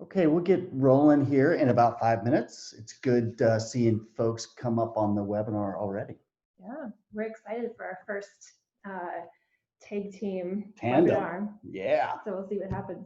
Okay, we'll get rolling here in about 5 minutes. It's good seeing folks come up on the webinar already. Yeah, we're excited for our first tag team Tandem. webinar. Yeah. So we'll see what happens.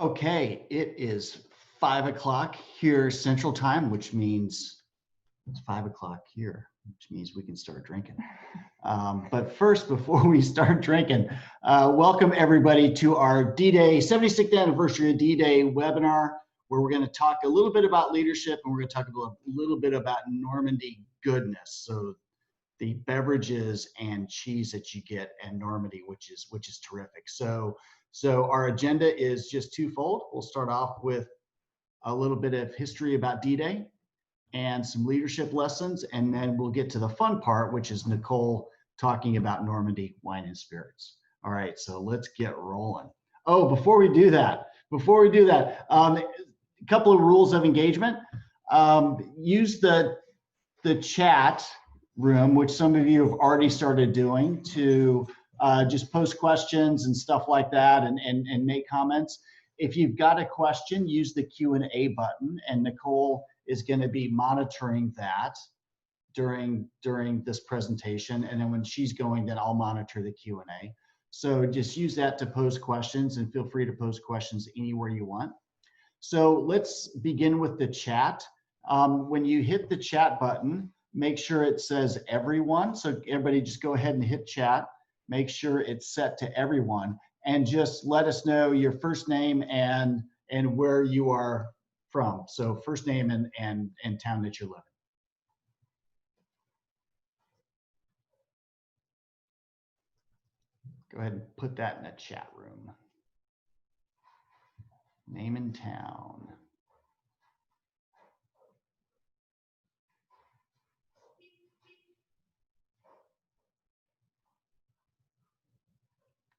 Okay, it is 5 o'clock here Central Time, which means it's 5 o'clock here, which means we can start drinking. But first, before we start drinking, welcome everybody to our D-Day 76th anniversary of D-Day webinar, where we're going to talk a little bit about leadership and we're going to talk a little bit about Normandy goodness. So the beverages and cheese that you get in Normandy, which is terrific. So our agenda is just twofold. We'll start off with a little bit of history about D-Day and some leadership lessons, and then we'll get to the fun part, which is Nicole talking about Normandy wine and spirits. All right, so let's get rolling. Oh, before we do that, a couple of rules of engagement. Use the chat room, which some of you have already started doing, to just post questions and stuff like that, and make comments. If you've got a question, use the Q&A button, and Nicole is going to be monitoring that during this presentation, and then when she's going, then I'll monitor the Q&A. So just use that to pose questions, and feel free to pose questions anywhere you want. So let's begin with the chat. When you hit the chat button, make sure it says everyone. So everybody just go ahead and hit chat. Make sure it's set to everyone, and just let us know your first name and where you are from. So first name and town that you live in. Go ahead and put that in the chat room. Name and town.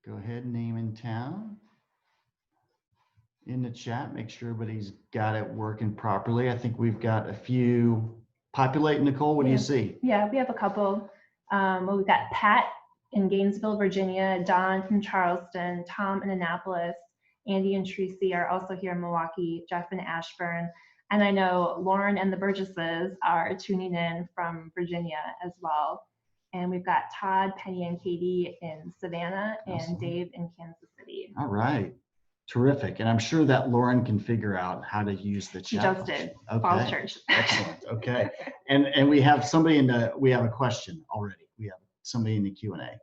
Go ahead, name and town in the chat. Make sure everybody's got it working properly. I think we've got a few. Populate, Nicole, what do you see? Yeah, we have a couple. Well, we've got Pat in Gainesville, Virginia, Don from Charleston, Tom in Annapolis, Andy and Tracy are also here in Milwaukee, Jeff in Ashburn. And I know Lauren and the Burgesses are tuning in from Virginia as well. And we've got Todd, Penny, and Katie in Savannah, and Awesome. Dave in Kansas City. All right. Terrific. And I'm sure that Lauren can figure out how to use the chat. She just did. Falls Church. Excellent. Okay. And we have somebody we have a question already. We have somebody in the Q&A.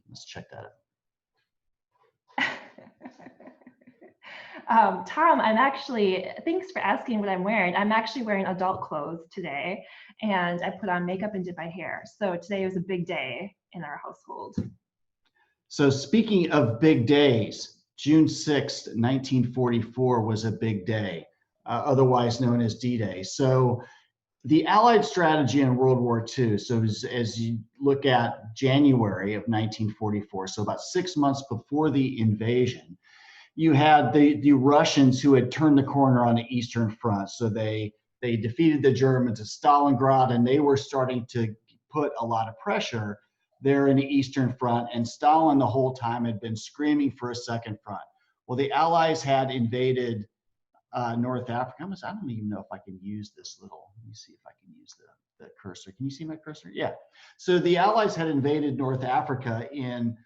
Let's check that out. Tom, thanks for asking what I'm wearing. I'm actually wearing adult clothes today, and I put on makeup and did my hair. So today was a big day in our household. So speaking of big days, June 6th, 1944 was a big day, otherwise known as D-Day. So the Allied strategy in World War II, so as you look at January of 1944, so about 6 months before the invasion, you had the Russians who had turned the corner on the Eastern Front. So they defeated the Germans at Stalingrad, and they were starting to put a lot of pressure there in the Eastern Front, and Stalin the whole time had been screaming for a second front. Well, the Allies had invaded North Africa. I don't even know if I can use this little, let me see if I can use the cursor. Can you see my cursor? Yeah. So the Allies had invaded North Africa in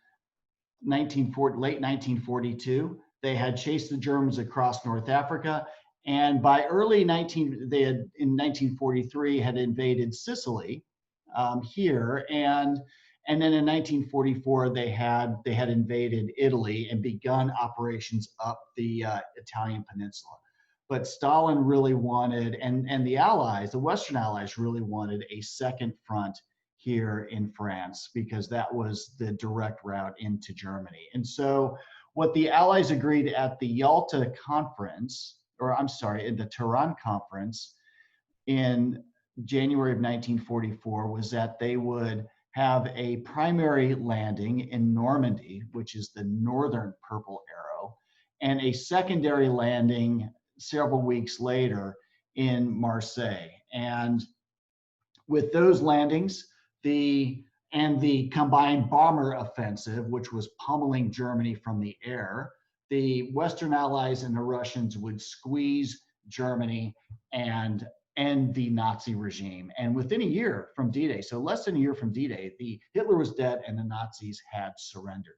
late 1942. They had chased the Germans across North Africa. And by in 1943 had invaded Sicily here. And then in 1944, they had invaded Italy and begun operations up the Italian peninsula. But Stalin really wanted, and the Allies, the Western Allies really wanted a second front here in France, because that was the direct route into Germany. And so what the Allies agreed at the Yalta Conference, in the Tehran Conference in January of 1944, was that they would have a primary landing in Normandy, which is the northern Purple Arrow, and a secondary landing several weeks later in Marseille. And with those landings, the combined bomber offensive, which was pummeling Germany from the air, the Western Allies and the Russians would squeeze Germany and end the Nazi regime. And within a year from D-Day, so less than a year from D-Day, Hitler was dead and the Nazis had surrendered.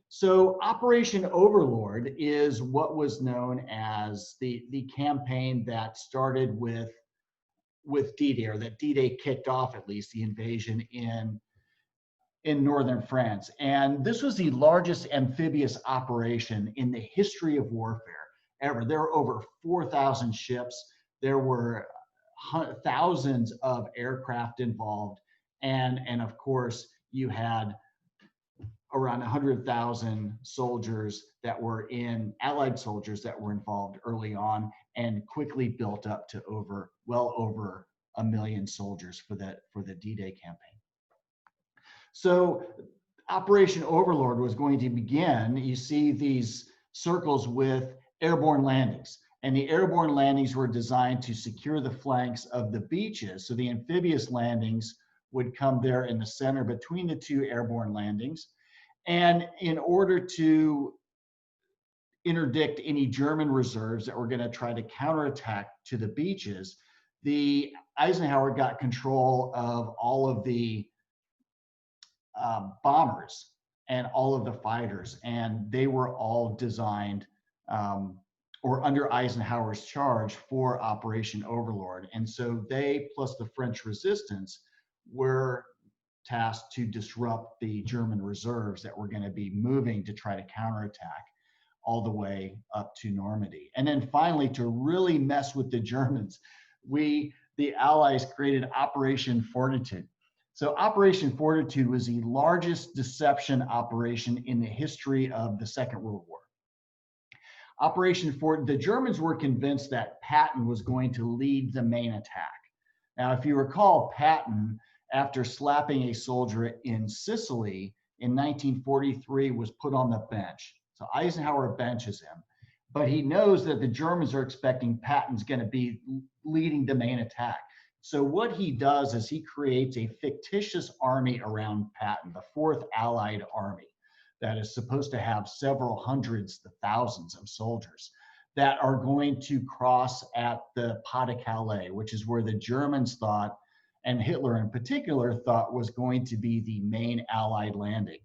So Operation Overlord is what was known as the campaign that started with D-Day, or that D-Day kicked off at least the invasion in northern France. And this was the largest amphibious operation in the history of warfare ever. There were over 4,000 ships. There were thousands of aircraft involved. And of course, you had around 100,000 soldiers that were Allied soldiers that were involved early on, and quickly built up to well over 1 million soldiers for the D-Day campaign. So Operation Overlord was going to begin. You see these circles with airborne landings, and the airborne landings were designed to secure the flanks of the beaches. So the amphibious landings would come there in the center between the two airborne landings. And in order to interdict any German reserves that were going to try to counterattack to the beaches, the Eisenhower got control of all of the bombers. and all of the fighters, and they were all designed or under Eisenhower's charge for Operation Overlord. And so they, plus the French resistance, were tasked to disrupt the German reserves that were going to be moving to try to counterattack all the way up to Normandy. And then finally, to really mess with the Germans, the Allies, created Operation Fortitude. So Operation Fortitude was the largest deception operation in the history of the Second World War. The Germans were convinced that Patton was going to lead the main attack. Now, if you recall, Patton, after slapping a soldier in Sicily in 1943, was put on the bench. So Eisenhower benches him, but he knows that the Germans are expecting Patton's going to be leading the main attack. So what he does is he creates a fictitious army around Patton, the 4th Allied Army, that is supposed to have several hundreds to thousands of soldiers that are going to cross at the Pas de Calais, which is where the Germans thought, and Hitler in particular thought, was going to be the main Allied landing.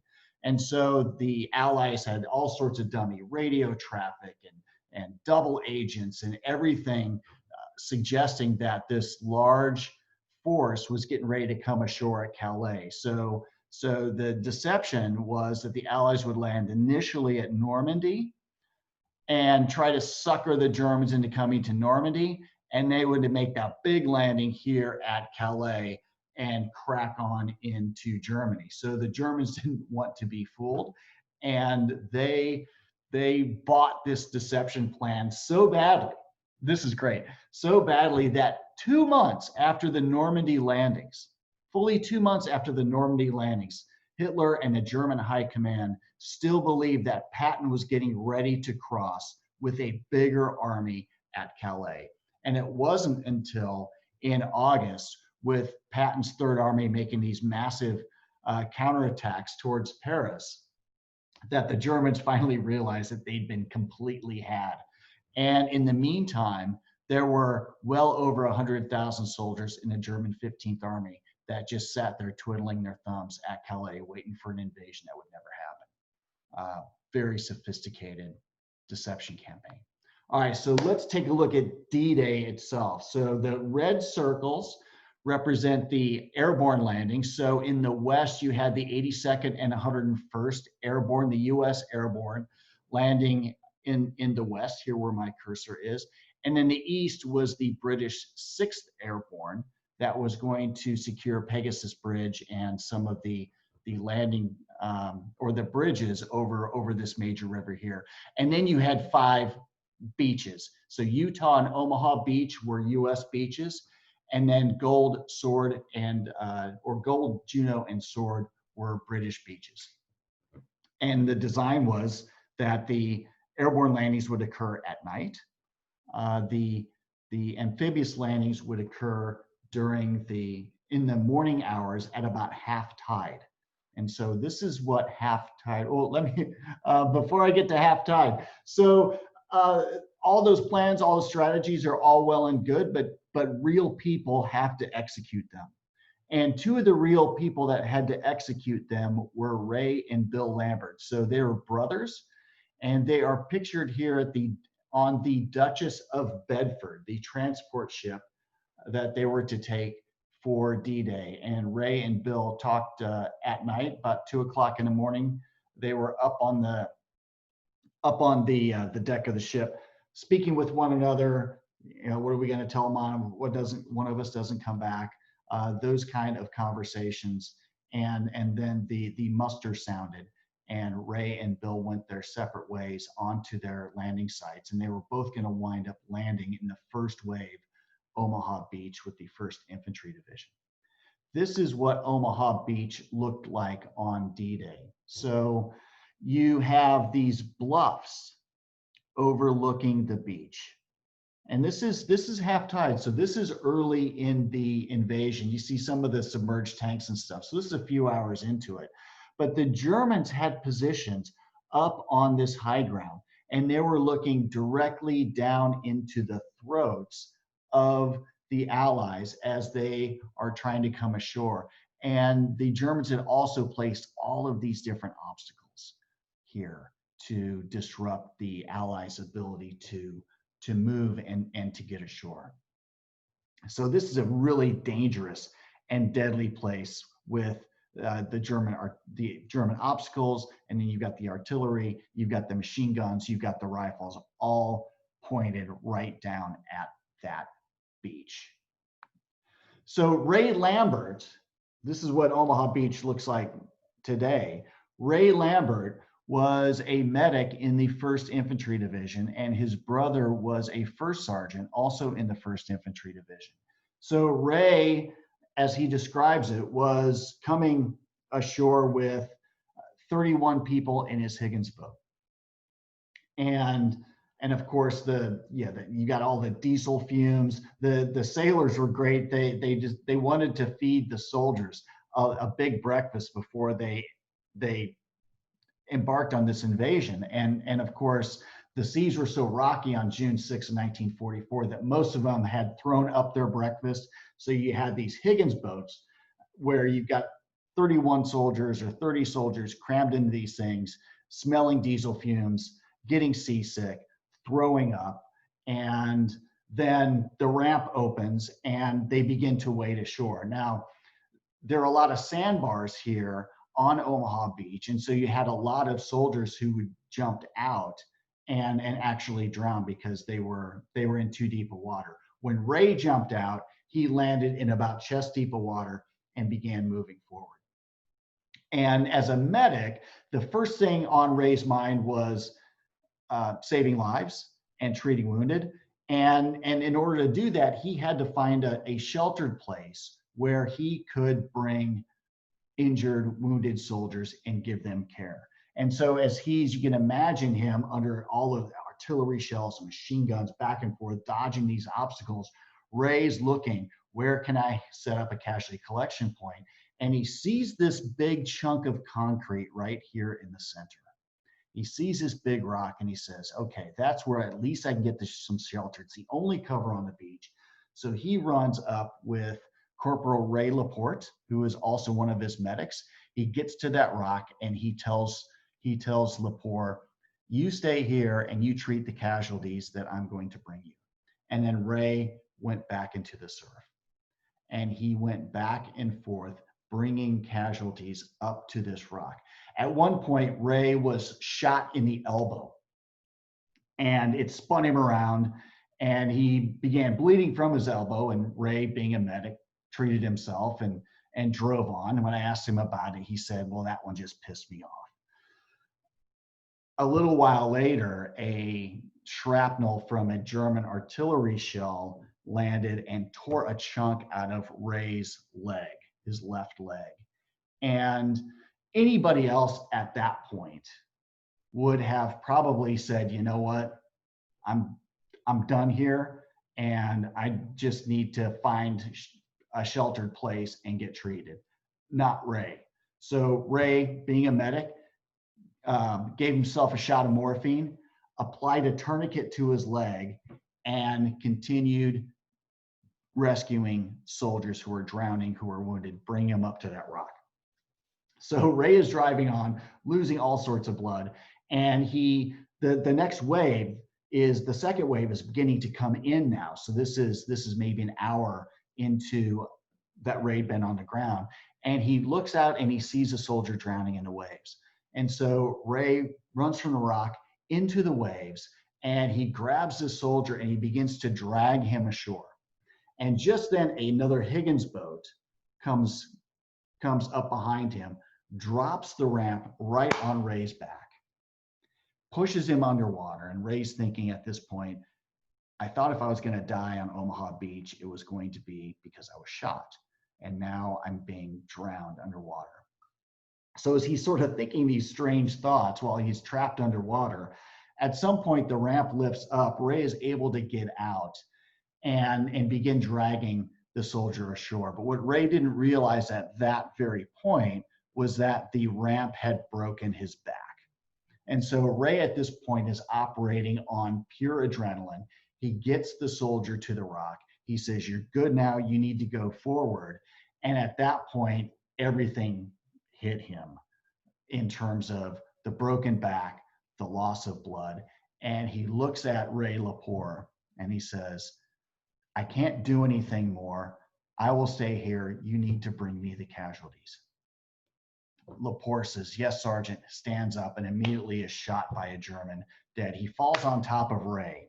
And so the Allies had all sorts of dummy radio traffic and double agents and everything, suggesting that this large force was getting ready to come ashore at Calais. So the deception was that the Allies would land initially at Normandy and try to sucker the Germans into coming to Normandy, and they would make that big landing here at Calais and crack on into Germany. So the Germans didn't want to be fooled, and they bought this deception plan so badly. This is great. So badly that 2 months after the Normandy landings, fully 2 months after the Normandy landings, Hitler and the German high command still believed that Patton was getting ready to cross with a bigger army at Calais. And it wasn't until in August, with Patton's Third Army making these massive counterattacks towards Paris, that the Germans finally realized that they'd been completely had. And in the meantime, there were well over 100,000 soldiers in the German 15th Army that just sat there twiddling their thumbs at Calais, waiting for an invasion that would never happen. Very sophisticated deception campaign. All right, so let's take a look at D-Day itself. So the red circles represent the airborne landings. So in the West, you had the 82nd and 101st Airborne, the US Airborne, landing in the West, here where my cursor is. And then the East was the British 6th Airborne that was going to secure Pegasus Bridge and some of the landing or the bridges over this major river here. And then you had 5 beaches. So Utah and Omaha Beach were US beaches, and then Gold, Sword, and or Gold, Juno, and Sword were British beaches. And the design was that the airborne landings would occur at night. The amphibious landings would occur in the morning hours at about half tide. And so this is what half tide. Oh, let me before I get to half tide. So all those plans, all the strategies are all well and good, but real people have to execute them. And 2 of the real people that had to execute them were Ray and Bill Lambert. So they were brothers, and they are pictured here on the Duchess of Bedford, the transport ship that they were to take for D-Day. And Ray and Bill talked at night, about 2 o'clock in the morning. They were up on the deck of the ship, speaking with one another. You know, what are we going to tell them on? One of us doesn't come back? Those kind of conversations. And then the muster sounded, and Ray and Bill went their separate ways onto their landing sites, and they were both going to wind up landing in the first wave, Omaha Beach, with the 1st Infantry Division. This is what Omaha Beach looked like on D-Day. So you have these bluffs overlooking the beach. And this is half tide. So this is early in the invasion. You see some of the submerged tanks and stuff. So this is a few hours into it. But the Germans had positions up on this high ground, and they were looking directly down into the throats of the Allies as they are trying to come ashore. And the Germans had also placed all of these different obstacles here to disrupt the Allies' ability to move and to get ashore. So this is a really dangerous and deadly place with the German obstacles, and then you've got the artillery, you've got the machine guns, you've got the rifles, all pointed right down at that beach. So Ray Lambert, this is what Omaha Beach looks like today. Ray Lambert was a medic in the 1st Infantry Division, and his brother was a first sergeant also in the 1st Infantry Division. So Ray, as he describes it, was coming ashore with 31 people in his Higgins boat. And of course, you got all the diesel fumes. The sailors were great. They wanted to feed the soldiers a big breakfast before they embarked on this invasion. And of course, the seas were so rocky on June 6 of 1944 that most of them had thrown up their breakfast. So you had these Higgins boats where you've got 31 soldiers or 30 soldiers crammed into these things, smelling diesel fumes, getting seasick, throwing up, and then the ramp opens and they begin to wade ashore. Now, there are a lot of sandbars here on Omaha Beach, and so you had a lot of soldiers who would jumped out and actually drowned because they were in too deep of water. When Ray jumped out, he landed in about chest deep of water and began moving forward. And as a medic, the first thing on Ray's mind was saving lives and treating wounded. And in order to do that, he had to find a sheltered place where he could bring injured, wounded soldiers and give them care. And so you can imagine him under all of the artillery shells and machine guns back and forth, dodging these obstacles. Ray's looking, where can I set up a casualty collection point? And he sees this big chunk of concrete right here in the center. He sees this big rock and he says, okay, that's where at least I can get some shelter. It's the only cover on the beach. So he runs up with Corporal Ray Laporte, who is also one of his medics. He gets to that rock and he tells Laporte, you stay here and you treat the casualties that I'm going to bring you. And then Ray went back into the surf. And he went back and forth, bringing casualties up to this rock. At one point, Ray was shot in the elbow and it spun him around and he began bleeding from his elbow, and Ray, being a medic, treated himself and drove on. And when I asked him about it, he said, well, that one just pissed me off. A little while later, a shrapnel from a German artillery shell landed and tore a chunk out of Ray's leg, his left leg. And anybody else at that point would have probably said, you know what, I'm done here and I just need to find a sheltered place and get treated. Not Ray. So Ray, being a medic, gave himself a shot of morphine, applied a tourniquet to his leg, and continued rescuing soldiers who were drowning, who were wounded, bringing them up to that rock. So Ray is driving on, losing all sorts of blood, and the next wave is, the second wave is beginning to come in now. So this is maybe an hour into that Ray had been on the ground, and he looks out and he sees a soldier drowning in the waves. And so Ray runs from the rock into the waves, and he grabs this soldier and he begins to drag him ashore. And just then another Higgins boat comes up behind him, drops the ramp right on Ray's back, pushes him underwater. And Ray's thinking at this point, I thought if I was going to die on Omaha Beach, it was going to be because I was shot. And now I'm being drowned underwater. So as he's sort of thinking these strange thoughts while he's trapped underwater, at some point the ramp lifts up. Ray is able to get out and begin dragging the soldier ashore. But what Ray didn't realize at that very point was that the ramp had broken his back. And so Ray at this point is operating on pure adrenaline. He gets the soldier to the rock. He says, you're good now, you need to go forward. And at that point, everything hit him in terms of the broken back, the loss of blood. And he looks at Ray Lepore and he says, I can't do anything more. I will stay here. You need to bring me the casualties. Lepore says, yes, Sergeant, stands up and immediately is shot by a German, dead. He falls on top of Ray.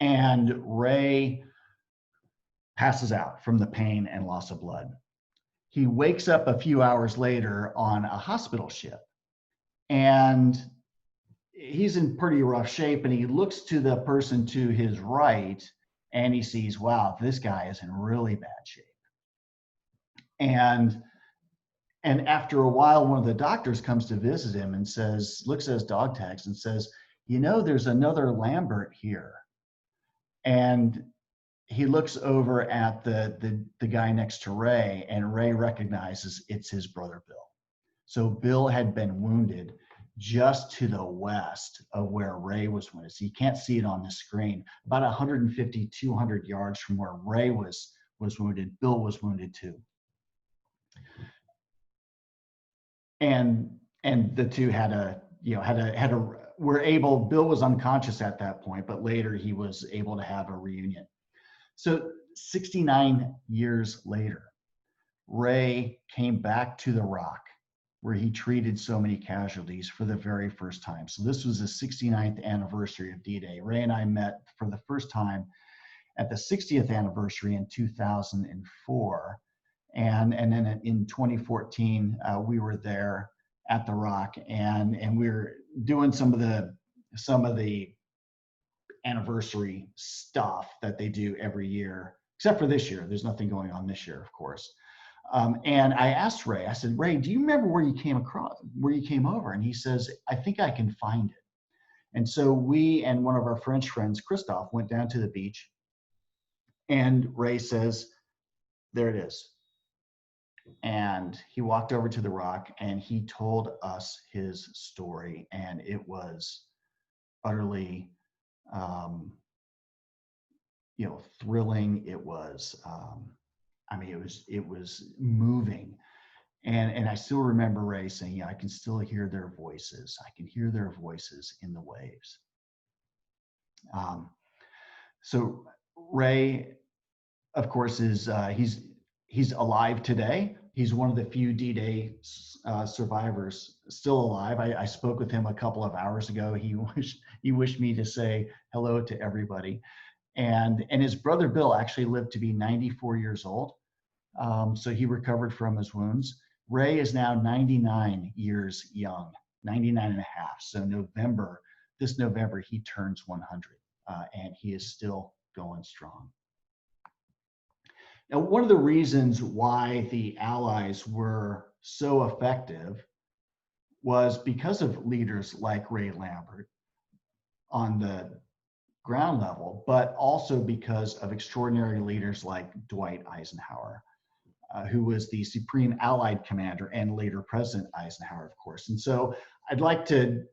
And Ray passes out from the pain and loss of blood. He wakes up a few hours later on a hospital ship. And he's in pretty rough shape. And he looks to the person to his right and he sees, wow, this guy is in really bad shape. And after a while, one of the doctors comes to visit him and says, looks at his dog tags and says, you know, there's another Lambert here. And he looks over at the guy next to Ray, and Ray recognizes it's his brother Bill. So Bill had been wounded just to the west of where Ray was wounded. So you can't see it on the screen. About 150, 200 yards from where Ray was wounded, Bill was wounded too. And the two Bill was unconscious at that point, but later he was able to have a reunion. So 69 years later, Ray came back to the Rock where he treated so many casualties for the very first time. So this was the 69th anniversary of D-Day. Ray and I met for the first time at the 60th anniversary in 2004. And then in 2014, we were there at the Rock, and we were doing some of the anniversary stuff that they do every year, except for this year. There's nothing going on this year, of course. And I asked Ray, I said, Ray, do you remember where you came over? And he says, I think I can find it. And so we and one of our French friends, Christophe, went down to the beach, and Ray says, there it is. And he walked over to the Rock and he told us his story, and it was utterly thrilling. It was it was moving, and I still remember Ray saying, I can still hear their voices. I can hear their voices in the waves. So Ray, of course, is he's alive today. He's one of the few D-Day survivors still alive. I spoke with him a couple of hours ago. He wished me to say hello to everybody. And his brother Bill actually lived to be 94 years old. So he recovered from his wounds. Ray is now 99 years young, 99 and a half. So this November, he turns 100, and he is still going strong. Now, one of the reasons why the Allies were so effective was because of leaders like Ray Lambert on the ground level, but also because of extraordinary leaders like Dwight Eisenhower, who was the Supreme Allied Commander and later President Eisenhower, of course. And so I'd like to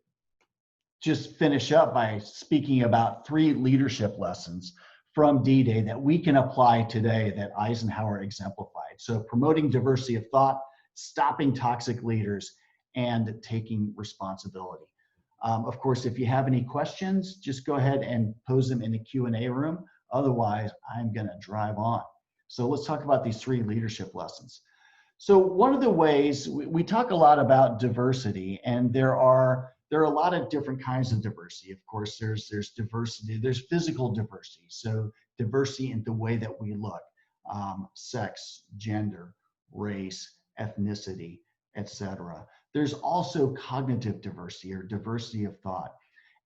just finish up by speaking about 3 leadership lessons from D-Day that we can apply today that Eisenhower exemplified. So promoting diversity of thought, stopping toxic leaders, and taking responsibility. Of course, if you have any questions, just go ahead and pose them in the Q&A room. Otherwise, I'm gonna drive on. So let's talk about these 3 leadership lessons. So one of the ways, we talk a lot about diversity, and there are a lot of different kinds of diversity. Of course, there's diversity, there's physical diversity. So diversity in the way that we look, sex, gender, race, ethnicity, etc. There's also cognitive diversity or diversity of thought.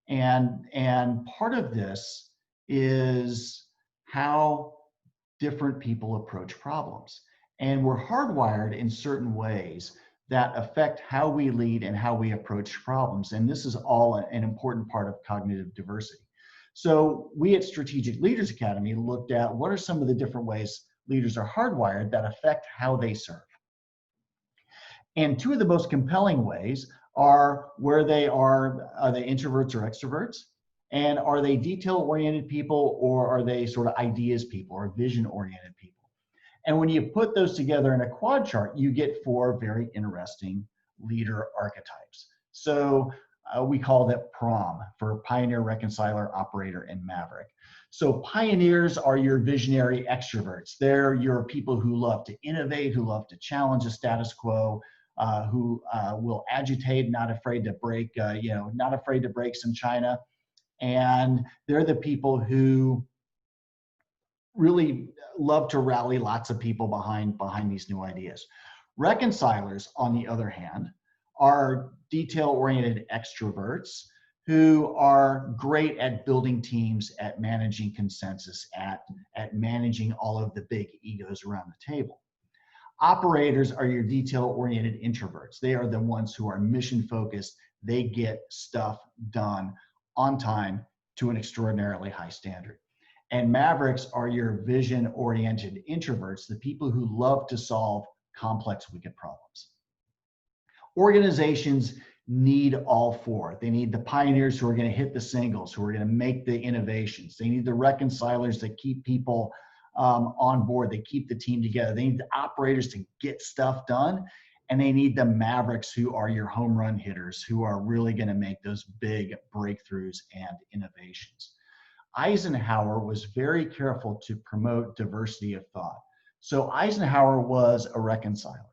And part of this is how different people approach problems. And we're hardwired in certain ways that affect how we lead and how we approach problems. And this is all an important part of cognitive diversity. So we at Strategic Leaders Academy looked at what are some of the different ways leaders are hardwired that affect how they serve. And 2 of the most compelling ways are where they are they introverts or extroverts? And are they detail-oriented people, or are they sort of ideas people or vision-oriented people? And when you put those together in a quad chart, you get 4 very interesting leader archetypes. So we call that PROM, for pioneer, reconciler, operator, and maverick. So pioneers are your visionary extroverts. They're your people who love to innovate, who love to challenge the status quo, who will agitate, not afraid to break, not afraid to break some china. And they're the people who really love to rally lots of people behind these new ideas. Reconcilers, on the other hand, are detail-oriented extroverts who are great at building teams, at managing consensus, at managing all of the big egos around the table. Operators are your detail-oriented introverts. They are the ones who are mission-focused. They get stuff done on time to an extraordinarily high standard. And mavericks are your vision-oriented introverts, the people who love to solve complex, wicked problems. Organizations need all 4. They need the pioneers who are going to hit the singles, who are going to make the innovations. They need the reconcilers that keep people on board. They keep the team together. They need the operators to get stuff done. And they need the mavericks, who are your home run hitters, who are really going to make those big breakthroughs and innovations. Eisenhower was very careful to promote diversity of thought. So Eisenhower was a reconciler.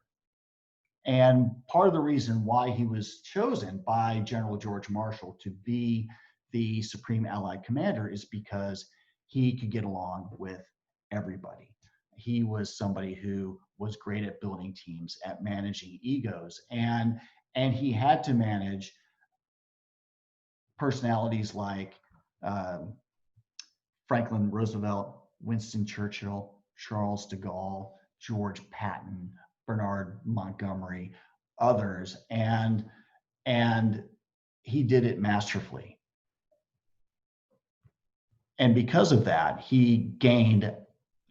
And part of the reason why he was chosen by General George Marshall to be the Supreme Allied Commander is because he could get along with everybody. He was somebody who was great at building teams, at managing egos, and he had to manage personalities like Franklin Roosevelt, Winston Churchill, Charles de Gaulle, George Patton, Bernard Montgomery, others, and he did it masterfully. And because of that, he gained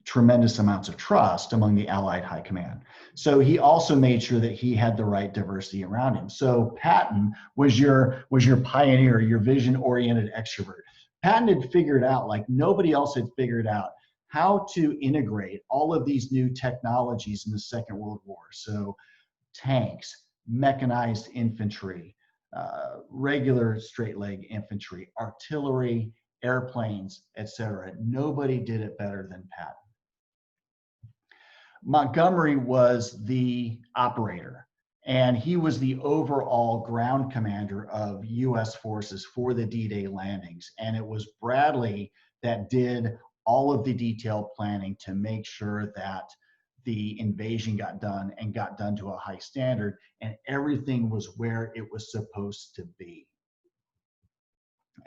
tremendous amounts of trust among the Allied High Command. So he also made sure that he had the right diversity around him. So Patton was your pioneer, your vision-oriented extrovert. Patton had figured out, like nobody else had figured out, how to integrate all of these new technologies in the Second World War. So tanks, mechanized infantry, regular straight leg infantry, artillery, airplanes, etc. Nobody did it better than Patton. Montgomery was the operator, and he was the overall ground commander of U.S. forces for the D-Day landings. And it was Bradley that did all of the detailed planning to make sure that the invasion got done, and got done to a high standard, and everything was where it was supposed to be.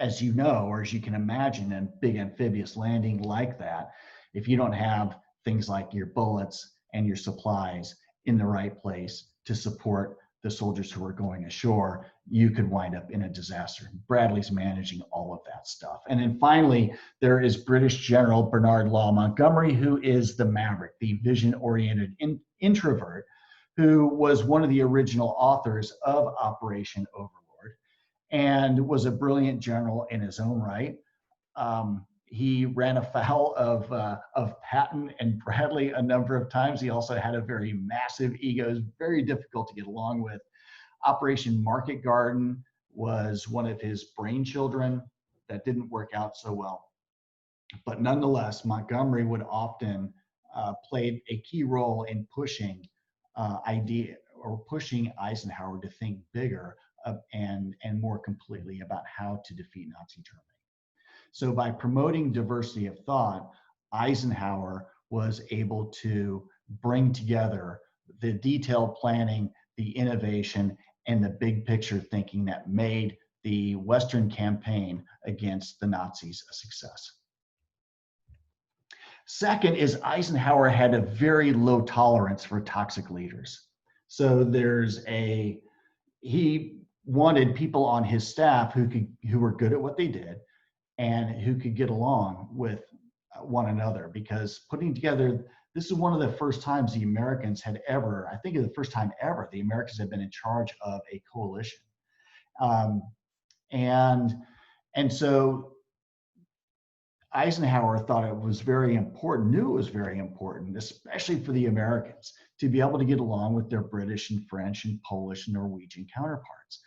As you know, or as you can imagine, a big amphibious landing like that, if you don't have things like your bullets and your supplies in the right place to support the soldiers who are going ashore, you could wind up in a disaster. Bradley's managing all of that stuff. And then finally, there is British General Bernard Law Montgomery, who is the maverick, the vision-oriented introvert, who was one of the original authors of Operation Overlord and was a brilliant general in his own right. He ran afoul of Patton and Bradley a number of times. He also had a very massive ego, it was very difficult to get along with. Operation Market Garden was one of his brainchildren that didn't work out so well. But nonetheless, Montgomery would often play a key role in pushing pushing Eisenhower to think bigger and more completely about how to defeat Nazi Germany. So by promoting diversity of thought, Eisenhower was able to bring together the detailed planning, the innovation, and the big picture thinking that made the Western campaign against the Nazis a success. Second is Eisenhower had a very low tolerance for toxic leaders. So he wanted people on his staff who were good at what they did and who could get along with one another, because putting together, this is one of the first times the Americans had ever, I think the first time ever, the Americans had been in charge of a coalition. And so Eisenhower thought it was very important, knew it was very important, especially for the Americans, to be able to get along with their British and French and Polish and Norwegian counterparts.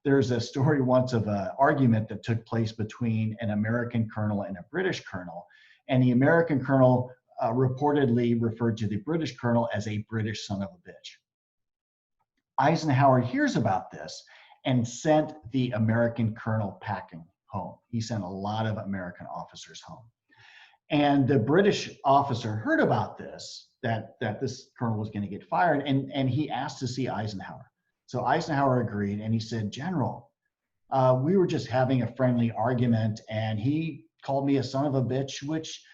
There's a story once of an argument that took place between an American colonel and a British colonel, and the American colonel reportedly referred to the British colonel as a British son of a bitch. Eisenhower hears about this and sent the American colonel packing home. He sent a lot of American officers home. And the British officer heard about this, that this colonel was going to get fired, and he asked to see Eisenhower. So Eisenhower agreed, and he said, "General, we were just having a friendly argument, and he called me a son of a bitch," which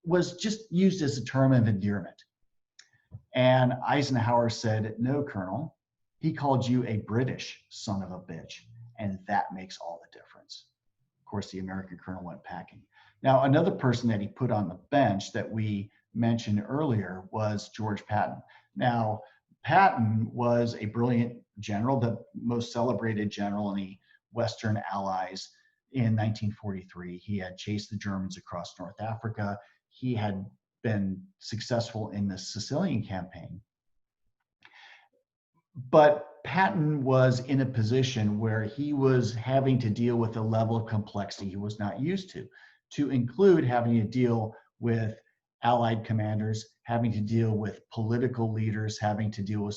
was just used as a term of endearment. And Eisenhower said, "No, Colonel, he called you a British son of a bitch, and that makes all the difference." Of course, the American colonel went packing. Now, another person that he put on the bench that we mentioned earlier was George Patton. Now, Patton was a brilliant general, the most celebrated general in the Western Allies in 1943. He had chased the Germans across North Africa. He had been successful in the Sicilian campaign. But Patton was in a position where he was having to deal with a level of complexity he was not used to include having to deal with Allied commanders, having to deal with political leaders, having to deal with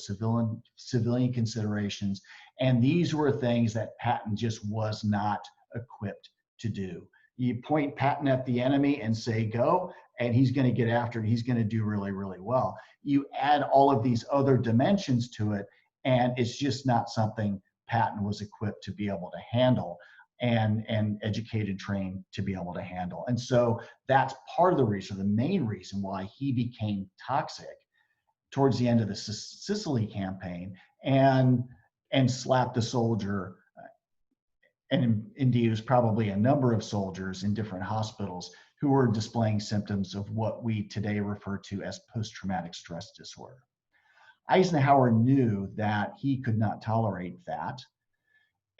civilian considerations. And these were things that Patton just was not equipped to do. You point Patton at the enemy and say, go, and he's going to get after it. He's going to do really, really well. You add all of these other dimensions to it, and it's just not something Patton was equipped to be able to handle and educated, trained to be able to handle. And so that's part of the reason, the main reason why he became toxic towards the end of the Sicily campaign and slapped a soldier, and indeed it was probably a number of soldiers in different hospitals who were displaying symptoms of what we today refer to as post-traumatic stress disorder. Eisenhower knew that he could not tolerate that.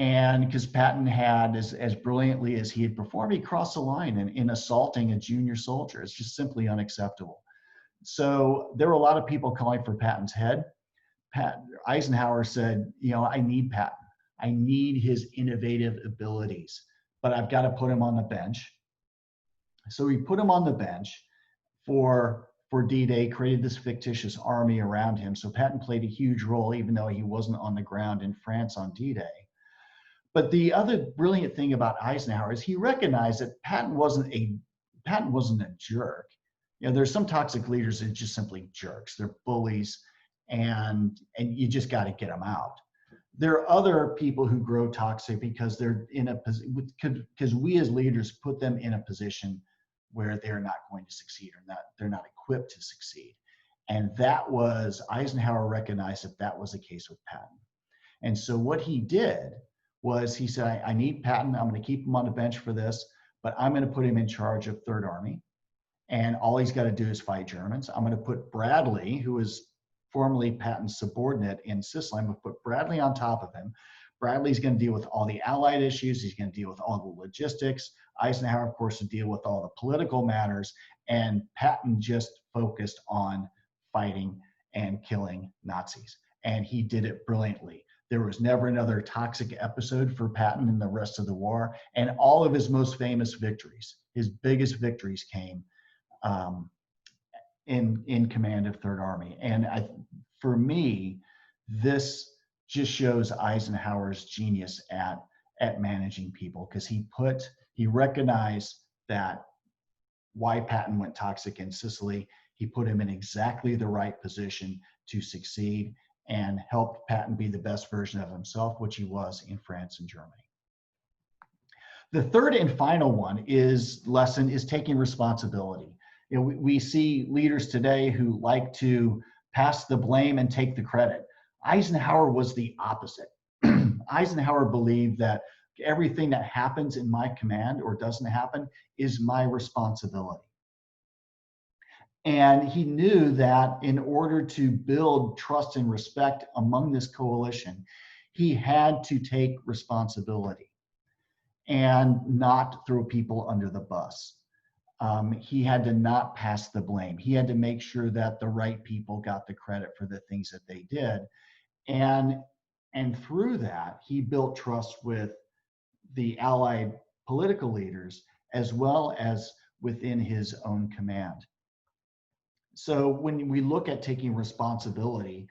And because Patton had, as brilliantly as he had performed, he crossed the line in assaulting a junior soldier. It's just simply unacceptable. So there were a lot of people calling for Patton's head. Eisenhower said, I need Patton. I need his innovative abilities, but I've got to put him on the bench. So he put him on the bench for D-Day, created this fictitious army around him. So Patton played a huge role, even though he wasn't on the ground in France on D-Day. But the other brilliant thing about Eisenhower is he recognized that Patton wasn't a jerk. There's some toxic leaders that are just simply jerks. They're bullies, and you just got to get them out. There are other people who grow toxic because they're in a position, because we as leaders put them in a position where they're not going to succeed, or they're not equipped to succeed. And Eisenhower recognized that was the case with Patton. And so what he did was he said, I need Patton. I'm going to keep him on the bench for this, but I'm going to put him in charge of Third Army. And all he's got to do is fight Germans. I'm going to put Bradley, who was formerly Patton's subordinate in Sicily, I'm going to put Bradley on top of him. Bradley's going to deal with all the Allied issues. He's going to deal with all the logistics. Eisenhower, of course, would deal with all the political matters. And Patton just focused on fighting and killing Nazis. And he did it brilliantly. There was never another toxic episode for Patton in the rest of the war. And all of his most famous victories, his biggest victories came in command of Third Army. And for me, this just shows Eisenhower's genius at managing people, because he recognized that why Patton went toxic in Sicily. He put him in exactly the right position to succeed and helped Patton be the best version of himself, which he was in France and Germany. The third and final lesson is taking responsibility. We see leaders today who like to pass the blame and take the credit. Eisenhower was the opposite. Eisenhower believed that everything that happens in my command or doesn't happen is my responsibility. And he knew that in order to build trust and respect among this coalition, he had to take responsibility and not throw people under the bus. he had to not pass the blame. He had to make sure that the right people got the credit for the things that they did. And through that, he built trust with the Allied political leaders as well as within his own command. So when we look at taking responsibility,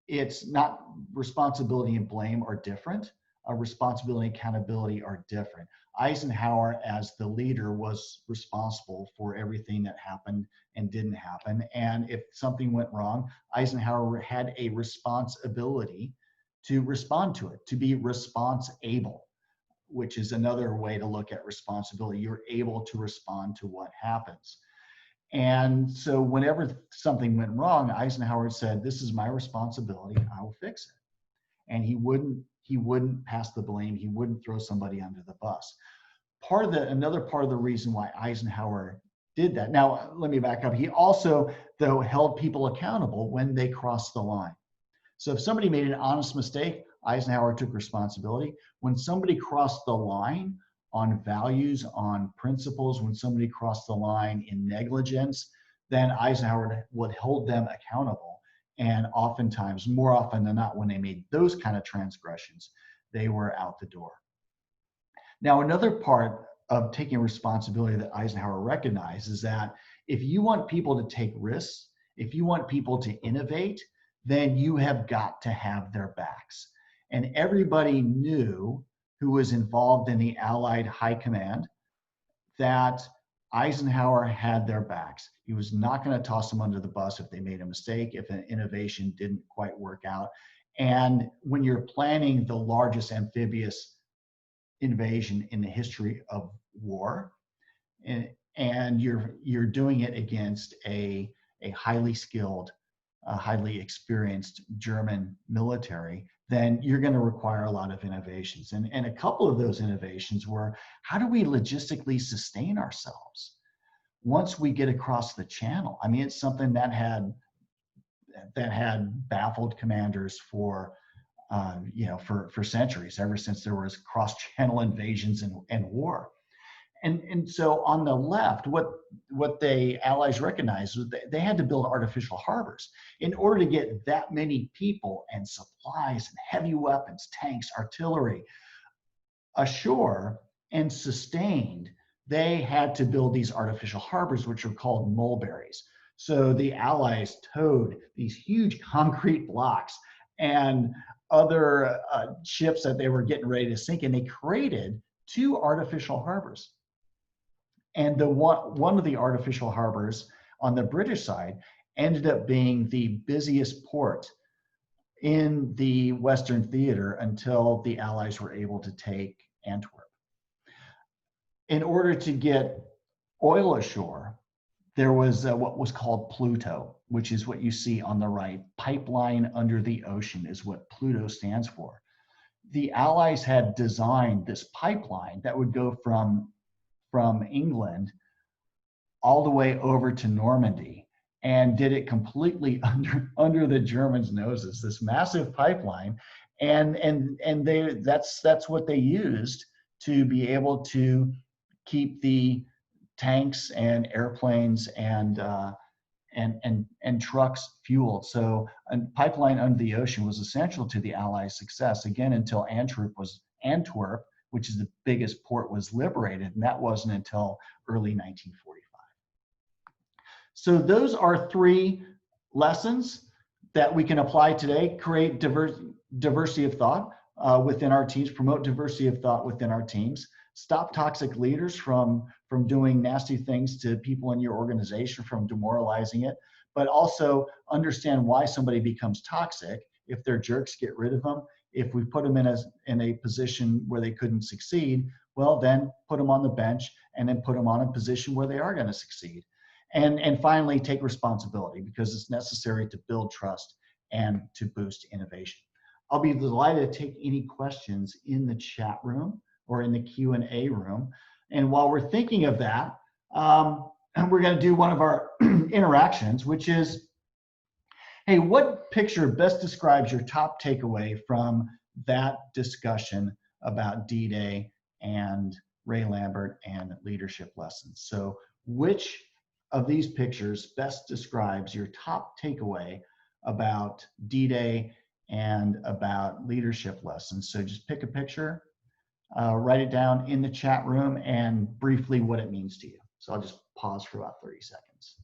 it's not responsibility and blame are different. Responsibility and accountability are different. Eisenhower, as the leader, was responsible for everything that happened and didn't happen. And if something went wrong, Eisenhower had a responsibility to respond to it, to be responsible, which is another way to look at responsibility. You're able to respond to what happens. And so whenever something went wrong, Eisenhower said, "This is my responsibility, I will fix it." And he wouldn't pass the blame. He wouldn't throw somebody under the bus. Another part of the reason why Eisenhower did that. Now, let me back up. He also, though, held people accountable when they crossed the line. So if somebody made an honest mistake, Eisenhower took responsibility. When somebody crossed the line on values, on principles, when somebody crossed the line in negligence, then Eisenhower would hold them accountable. And oftentimes, more often than not, when they made those kind of transgressions, they were out the door. Now, another part of taking responsibility that Eisenhower recognized is that if you want people to take risks, if you want people to innovate, then you have got to have their backs. And everybody knew who was involved in the Allied High Command that Eisenhower had their backs. He was not going to toss them under the bus if they made a mistake, if an innovation didn't quite work out. And when you're planning the largest amphibious invasion in the history of war, and you're doing it against a highly skilled, highly experienced German military, then you're going to require a lot of innovations. And a couple of those innovations were, how do we logistically sustain ourselves once we get across the channel? I mean, it's something that had baffled commanders for centuries, ever since there was cross-channel invasions and war. And so on the left, what the Allies recognized was that they had to build artificial harbors in order to get that many people and supplies and heavy weapons, tanks, artillery ashore and sustained. They had to build these artificial harbors, which are called mulberries. So the Allies towed these huge concrete blocks and other ships that they were getting ready to sink, and they created 2 artificial harbors. And one of the artificial harbors on the British side ended up being the busiest port in the Western Theater until the Allies were able to take Antwerp. In order to get oil ashore, there was what was called Pluto, which is what you see on the right. Pipeline under the ocean is what Pluto stands for. The Allies had designed this pipeline that would go from England all the way over to Normandy, and did it completely under the Germans' noses, this massive pipeline. And that's what they used to be able to keep the tanks and airplanes and trucks fueled. So a pipeline under the ocean was essential to the Allies' success, again, until Antwerp, which is the biggest port, was liberated, and that wasn't until early 1945. So those are 3 lessons that we can apply today. Create diversity of thought within our teams, promote diversity of thought within our teams, stop toxic leaders from doing nasty things to people in your organization, from demoralizing it, but also understand why somebody becomes toxic. If they're jerks, get rid of them. If we put them in a position where they couldn't succeed, well, then put them on the bench and then put them on a position where they are going to succeed. And finally, take responsibility, because it's necessary to build trust and to boost innovation. I'll be delighted to take any questions in the chat room or in the Q&A room. And while we're thinking of that, we're going to do one of our interactions, which is, hey, what picture best describes your top takeaway from that discussion about D-Day and Ray Lambert and leadership lessons? So which of these pictures best describes your top takeaway about D-Day and about leadership lessons. So just pick a picture, write it down in the chat room, and briefly what it means to you. So I'll just pause for about 30 seconds.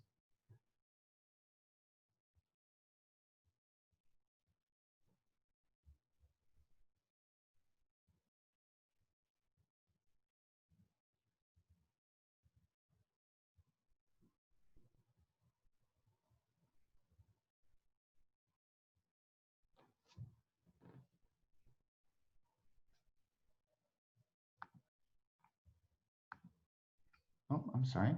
Oh, I'm sorry.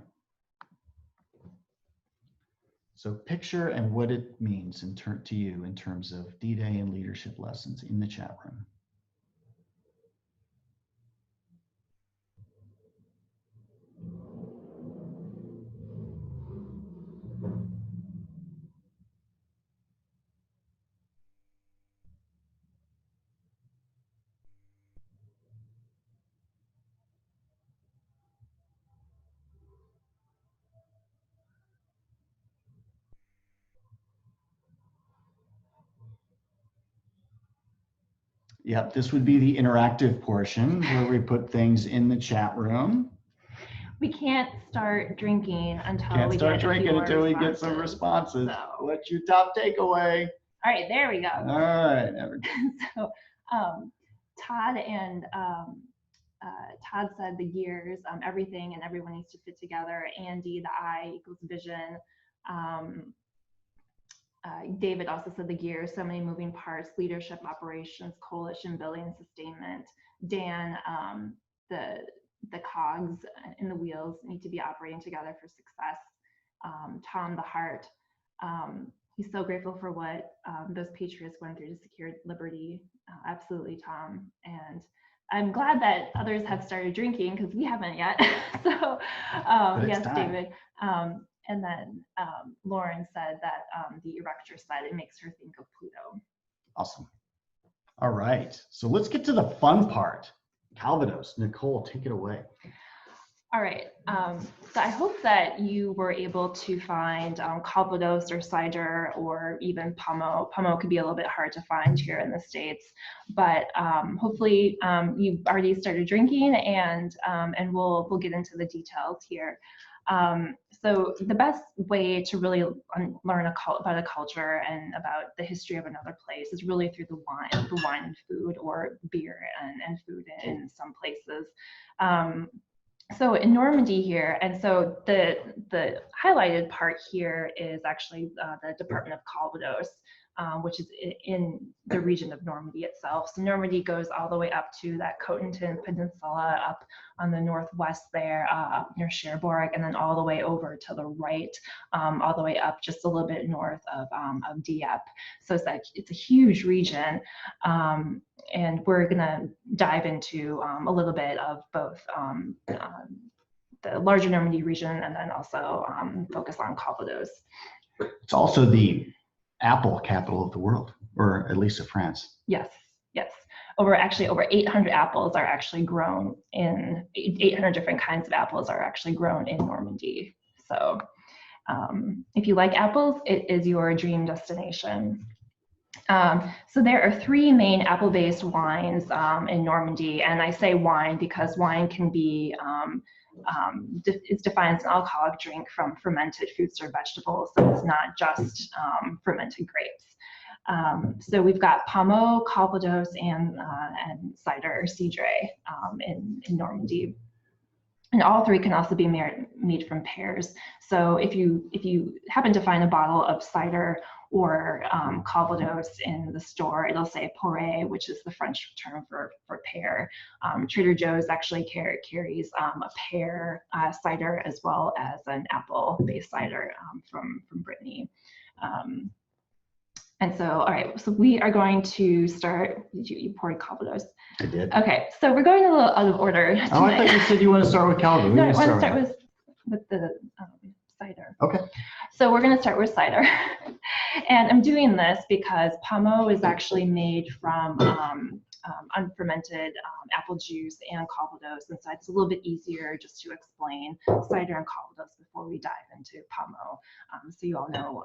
So picture and what it means to you in terms of D-Day and leadership lessons in the chat room. Yep, this would be the interactive portion where we put things in the chat room. We can't start drinking until Can't we start get drinking until we get some responses. So. What's your top takeaway? All right, there we go. All right. So Todd and Todd said the gears, everything and everyone needs to fit together. Andy, the I equals vision. David also said the gears, so many moving parts, leadership, operations, coalition building, and sustainment. Dan, the cogs in the wheels need to be operating together for success. Tom, the heart. He's so grateful for what those patriots went through to secure liberty. Absolutely, Tom. And I'm glad that others have started drinking because we haven't yet. So yes, time. David. And then Lauren said that the erector said it makes her think of Pluto. Awesome. All right. So let's get to the fun part. Calvados. Nicole, take it away. All right. So I hope that you were able to find Calvados or cider or even pommeau. Pommeau could be a little bit hard to find here in the States, but hopefully you've already started drinking, and we'll get into the details here. So the best way to really learn about a culture and about the history of another place is really through the wine and food, or beer and food in some places. So in Normandy here, and so the highlighted part here is actually the Department of Calvados, which is in the region of Normandy itself. So Normandy goes all the way up to that Cotentin Peninsula, up on the northwest there, up near Cherbourg, and then all the way over to the right, all the way up just a little bit north of Dieppe. So it's a huge region, and we're gonna dive into a little bit of both the larger Normandy region and then also focus on Calvados. It's also the apple capital of the world, or at least of France. Yes, yes. Over 800 apples are actually grown in 800 different kinds of apples are actually grown in Normandy. So if you like apples, it is your dream destination. So there are three main apple-based wines in Normandy, and I say wine because wine can be it's defined as an alcoholic drink from fermented fruits or vegetables, so it's not just fermented grapes. So we've got pommeau, Calvados, and cider, cidre in Normandy. And all three can also be made from pears. So if you happen to find a bottle of cider or Calvados in the store, it'll say poré, which is the French term for pear. Trader Joe's actually carries a pear cider as well as an apple-based cider from Brittany. And so, all right, so we are going to start. You poured Calvados. I did. Okay, so we're going a little out of order tonight. Oh, I thought you said you want to start with Calvados. No, I want to start with the cider. Okay. So we're going to start with cider. And I'm doing this because pommeau is actually made from unfermented apple juice and Calvados. And so it's a little bit easier just to explain cider and Calvados before we dive into pommeau, so you all know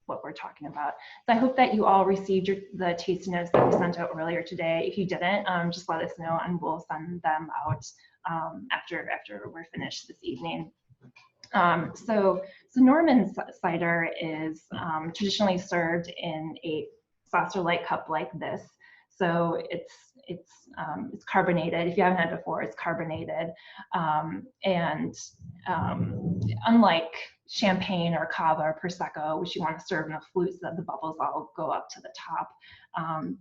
what we're talking about. So I hope that you all received the tasting notes that we sent out earlier today. If you didn't, just let us know and we'll send them out after we're finished this evening. So Norman cider is traditionally served in a saucer-like cup like this. So it's carbonated. If you haven't had it before, it's carbonated. Unlike champagne or cava or prosecco, which you want to serve in a flute so that the bubbles all go up to the top,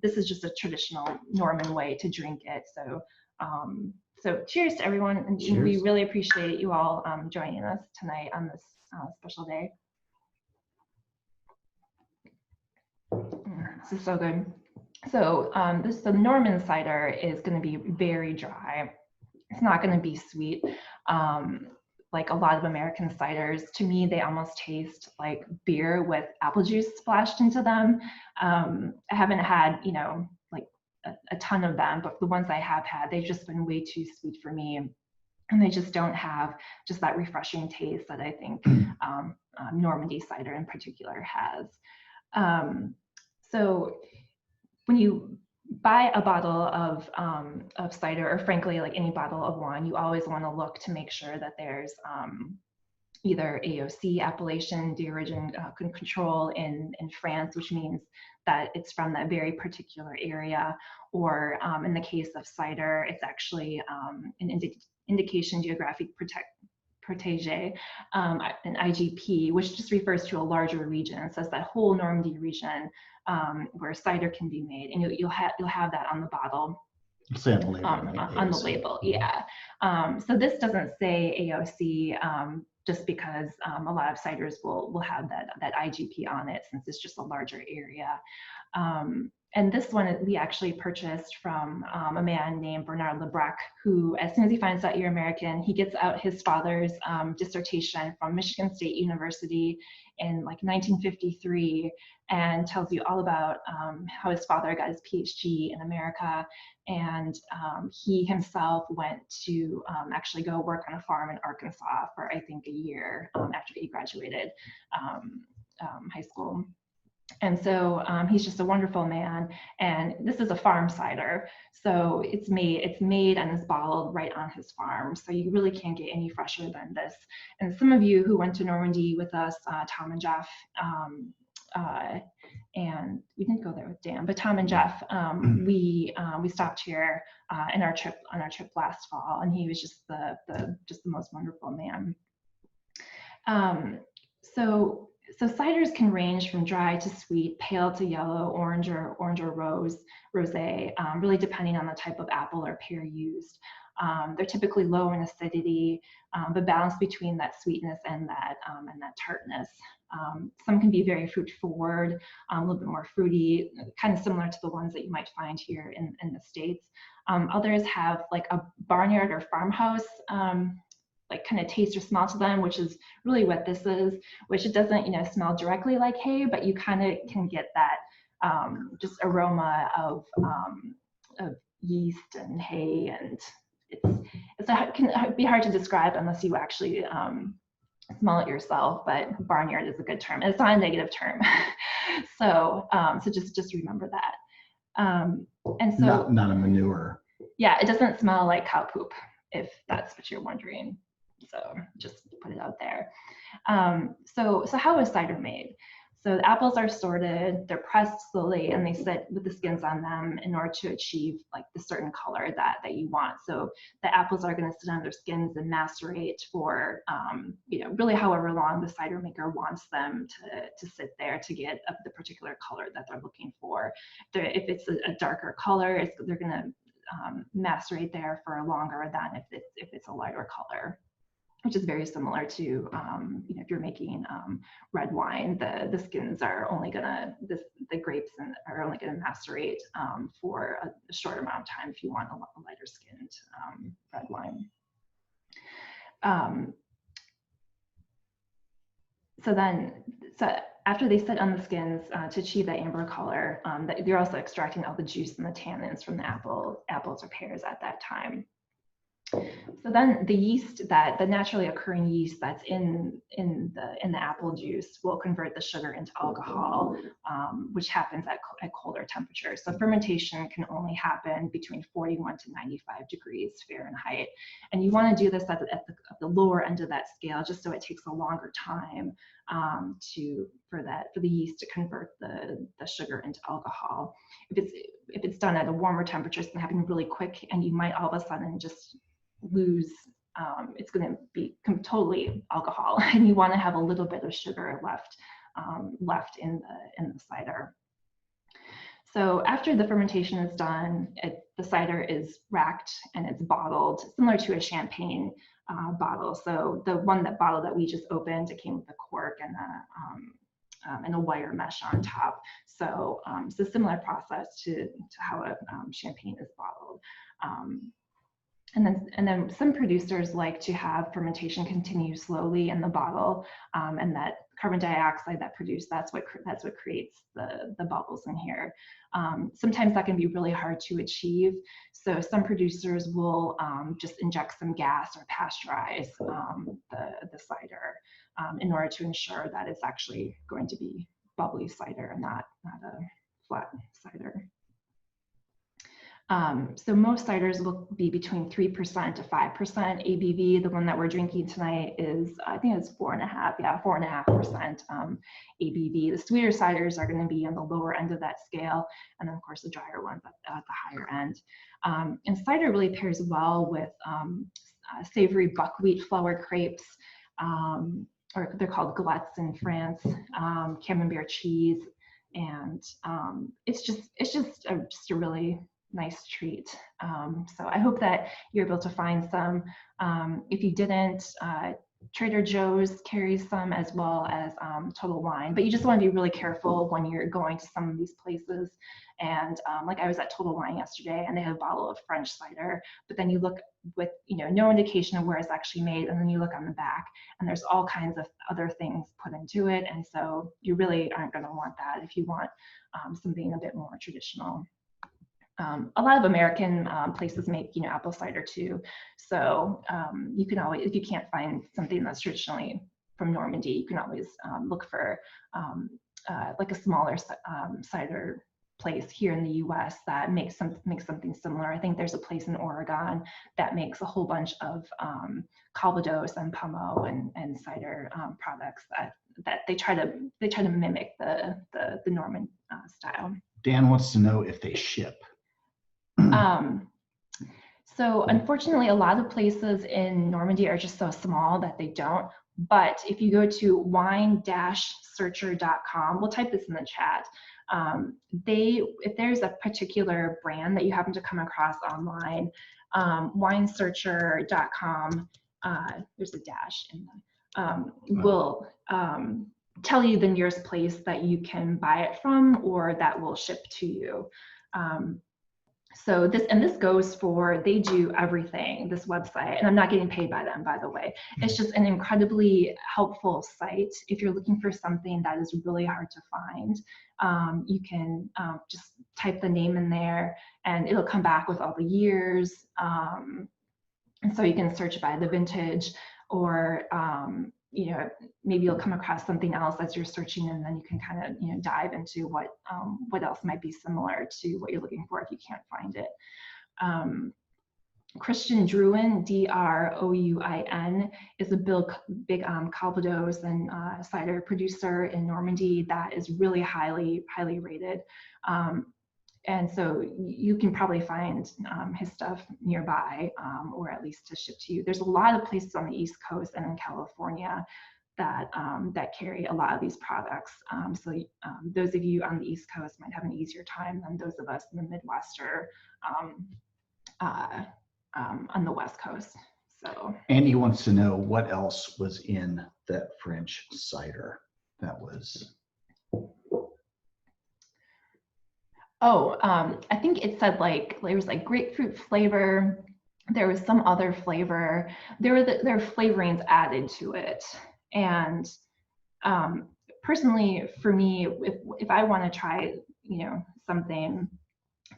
this is just a traditional Norman way to drink it. So cheers to everyone, and we really appreciate you all joining us tonight on this special day. This is so good. So the Norman cider is going to be very dry. It's not going to be sweet. Like a lot of American ciders, to me, they almost taste like beer with apple juice splashed into them. I haven't had, like a ton of them, but the ones I have had, they've just been way too sweet for me. And they just don't have just that refreshing taste that I think Normandy cider in particular has. So when you buy a bottle of cider, or frankly, like any bottle of wine, you always want to look to make sure that there's either AOC, appellation d'origine control in France, which means that it's from that very particular area, or in the case of cider, it's actually an indication geographique protégé, an IGP, which just refers to a larger region. So it's that whole Normandy region where cider can be made, and you'll have that on the bottle. It's on the label, right? On the label, yeah. So this doesn't say AOC just because a lot of ciders will have that IGP on it, since it's just a larger area. And this one we actually purchased from a man named Bernard Lebrec, who, as soon as he finds out you're American, he gets out his father's dissertation from Michigan State University in like 1953 and tells you all about how his father got his PhD in America. And he himself went to actually go work on a farm in Arkansas for, I think, a year after he graduated high school. And so he's just a wonderful man. And this is a farm cider. So it's made and is bottled right on his farm. So you really can't get any fresher than this. And some of you who went to Normandy with us, Tom and Jeff, and we didn't go there with Dan, but Tom and Jeff, we stopped here on our trip last fall, and he was just the most wonderful man. So ciders can range from dry to sweet, pale to yellow, orange or rosé, really depending on the type of apple or pear used. They're typically low in acidity, but balanced between that sweetness and that tartness. Some can be very fruit forward, a little bit more fruity, kind of similar to the ones that you might find here in the States. Others have like a barnyard or farmhouse like kind of taste or smell to them, which is really what this is, which it doesn't, smell directly like hay, but you kind of can get that just aroma of yeast and hay, and it can be hard to describe unless you actually smell it yourself, but barnyard is a good term. It's not a negative term. So just remember that. And so not a manure. Yeah, it doesn't smell like cow poop, if that's what you're wondering. So just put it out there. So how is cider made? So the apples are sorted, they're pressed slowly, and they sit with the skins on them in order to achieve like the certain color that you want. So the apples are going to sit on their skins and macerate for, really however long the cider maker wants them to sit there to get the particular color that they're looking for. If it's a darker color, they're going to macerate there for longer than if it's a lighter color, which is very similar to, if you're making red wine, the skins are only gonna, the grapes are only gonna macerate for a short amount of time if you want a lighter skinned red wine. after they sit on the skins to achieve that amber color, that they're also extracting all the juice and the tannins from the apples or pears at that time. So then the yeast, the naturally occurring yeast that's in the apple juice, will convert the sugar into alcohol, which happens at colder temperatures. So fermentation can only happen between 41 to 95 degrees Fahrenheit, and you want to do this at the lower end of that scale, just so it takes a longer time for the yeast to convert the sugar into alcohol. If it's done at a warmer temperature, it's going to happen really quick, and you might all of a sudden just lose, it's going to be totally alcohol, and you want to have a little bit of sugar left in the cider. So after the fermentation is done, the cider is racked and it's bottled, similar to a champagne bottle. So the bottle that we just opened, it came with a cork and a wire mesh on top. So it's a similar process to how a champagne is bottled. And then some producers like to have fermentation continue slowly in the bottle, and that carbon dioxide that's what creates the bubbles in here. Sometimes that can be really hard to achieve. So some producers will just inject some gas or pasteurize the cider in order to ensure that it's actually going to be bubbly cider and not a flat cider. So most ciders will be between 3% to 5% ABV. The one that we're drinking tonight is, I think it's 4.5% ABV. The sweeter ciders are going to be on the lower end of that scale, and then of course the drier ones at the higher end. And cider really pairs well with savory buckwheat flour crepes, or they're called galettes in France, camembert cheese, and it's just a really nice treat. So I hope that you're able to find some. If you didn't, Trader Joe's carries some, as well as Total Wine, but you just want to be really careful when you're going to some of these places. And like I was at Total Wine yesterday, and they had a bottle of French cider, but then you look with no indication of where it's actually made, and then you look on the back and there's all kinds of other things put into it, and so you really aren't going to want that if you want something a bit more traditional. A lot of American places make apple cider too, so you can always, if you can't find something that's traditionally from Normandy, you can always look for like a smaller cider place here in the U.S. that makes something similar. I think there's a place in Oregon that makes a whole bunch of Calvados and pommeau and cider products that they try to mimic the Norman style. Dan wants to know if they ship. So unfortunately, a lot of places in Normandy are just so small that they don't. But if you go to wine-searcher.com, we'll type this in the chat. If there's a particular brand that you happen to come across online, wine-searcher.com, there's a dash in will tell you the nearest place that you can buy it from, or that will ship to you. So this goes for, they do everything, this website, and I'm not getting paid by them, by the way. It's just an incredibly helpful site. If you're looking for something that is really hard to find, you can just type the name in there and it'll come back with all the years. And so you can search by the vintage, or maybe you'll come across something else as you're searching, and then you can kind of dive into what else might be similar to what you're looking for if you can't find it. Christian Drouin, D-R-O-U-I-N, is a big Calvados and cider producer in Normandy that is really highly rated. And so you can probably find his stuff nearby, or at least to ship to you. There's a lot of places on the East Coast and in California that carry a lot of these products. So those of you on the East Coast might have an easier time than those of us in the Midwest or on the West Coast. So Andy wants to know what else was in that French cider that was. Oh, I think it said there was grapefruit flavor. There was some other flavor. There were flavorings added to it, and personally, for me, if I want to try, something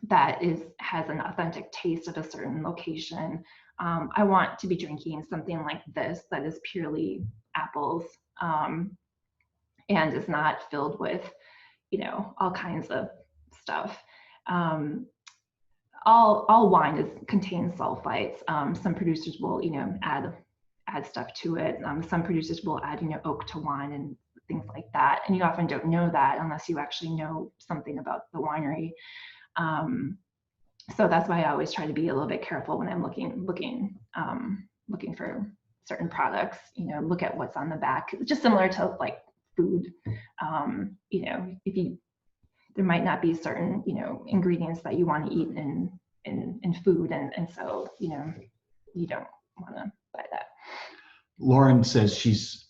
that has an authentic taste of a certain location, I want to be drinking something like this that is purely apples, and is not filled with, all kinds of stuff. All wine contains sulfites. Some producers will, add stuff to it. Some producers will add, oak to wine and things like that. And you often don't know that unless you actually know something about the winery. So that's why I always try to be a little bit careful when I'm looking for certain products. Look at what's on the back. Just similar to like food. There might not be certain ingredients that you want to eat in food, and so you don't want to buy that. Lauren says she's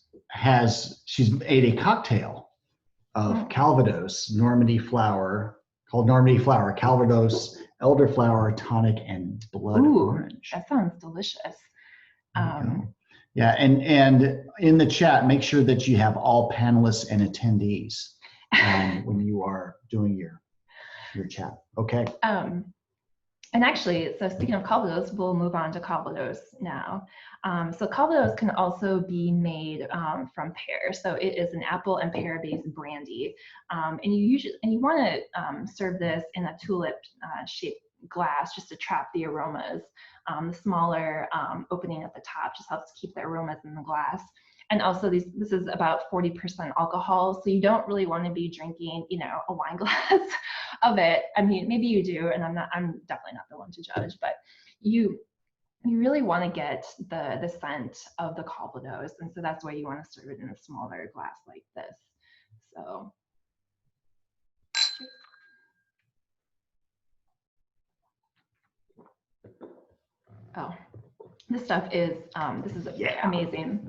made a cocktail of Calvados, Normandy flower, called Normandy flower, Calvados, elderflower, tonic, and blood orange. That sounds delicious. Yeah, and in the chat, make sure that you have all panelists and attendees when you are doing your chat. Okay. And actually, so speaking of Calvados, we'll move on to Calvados now. So Calvados can also be made from pear. So it is an apple and pear-based brandy. And you want to serve this in a tulip shaped glass just to trap the aromas. The smaller opening at the top just helps keep the aromas in the glass. And also this is about 40% alcohol, so you don't really want to be drinking, a wine glass of it. I mean, maybe you do, and I'm definitely not the one to judge, but you really want to get the scent of the Calvados, and so that's why you want to serve it in a smaller glass like this. So. Oh. This stuff is, this is amazing.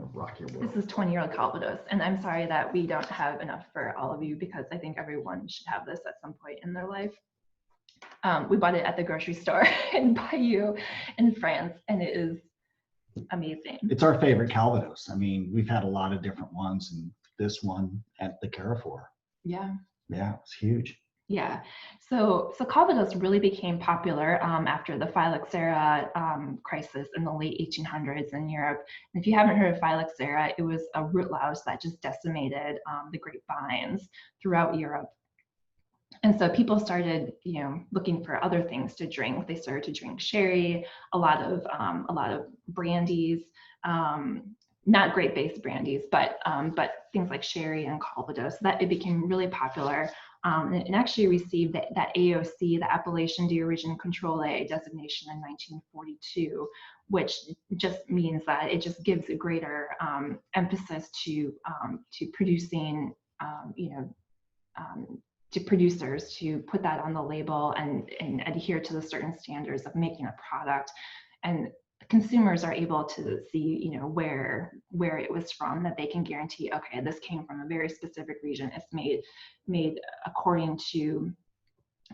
This is 20-year-old Calvados. And I'm sorry that we don't have enough for all of you, because I think everyone should have this at some point in their life. We bought it at the grocery store in Bayeux in France, and it is amazing. It's our favorite Calvados. I mean, we've had a lot of different ones, and this one at the Carrefour. Yeah. Yeah, it's huge. Yeah, so Calvados really became popular after the phylloxera crisis in the late 1800s in Europe. And if you haven't heard of phylloxera, it was a root louse that just decimated the grapevines throughout Europe. And so people started, looking for other things to drink. They started to drink sherry, a lot of brandies, not grape-based brandies, but things like sherry and Calvados. That it became really popular. And actually received that AOC, the Appellation d'Origine Contrôlée designation in 1942, which just means that it just gives a greater emphasis to producing, to producers to put that on the label and adhere to the certain standards of making a product. And consumers are able to see, where it was from, that they can guarantee, okay, this came from a very specific region. It's made according to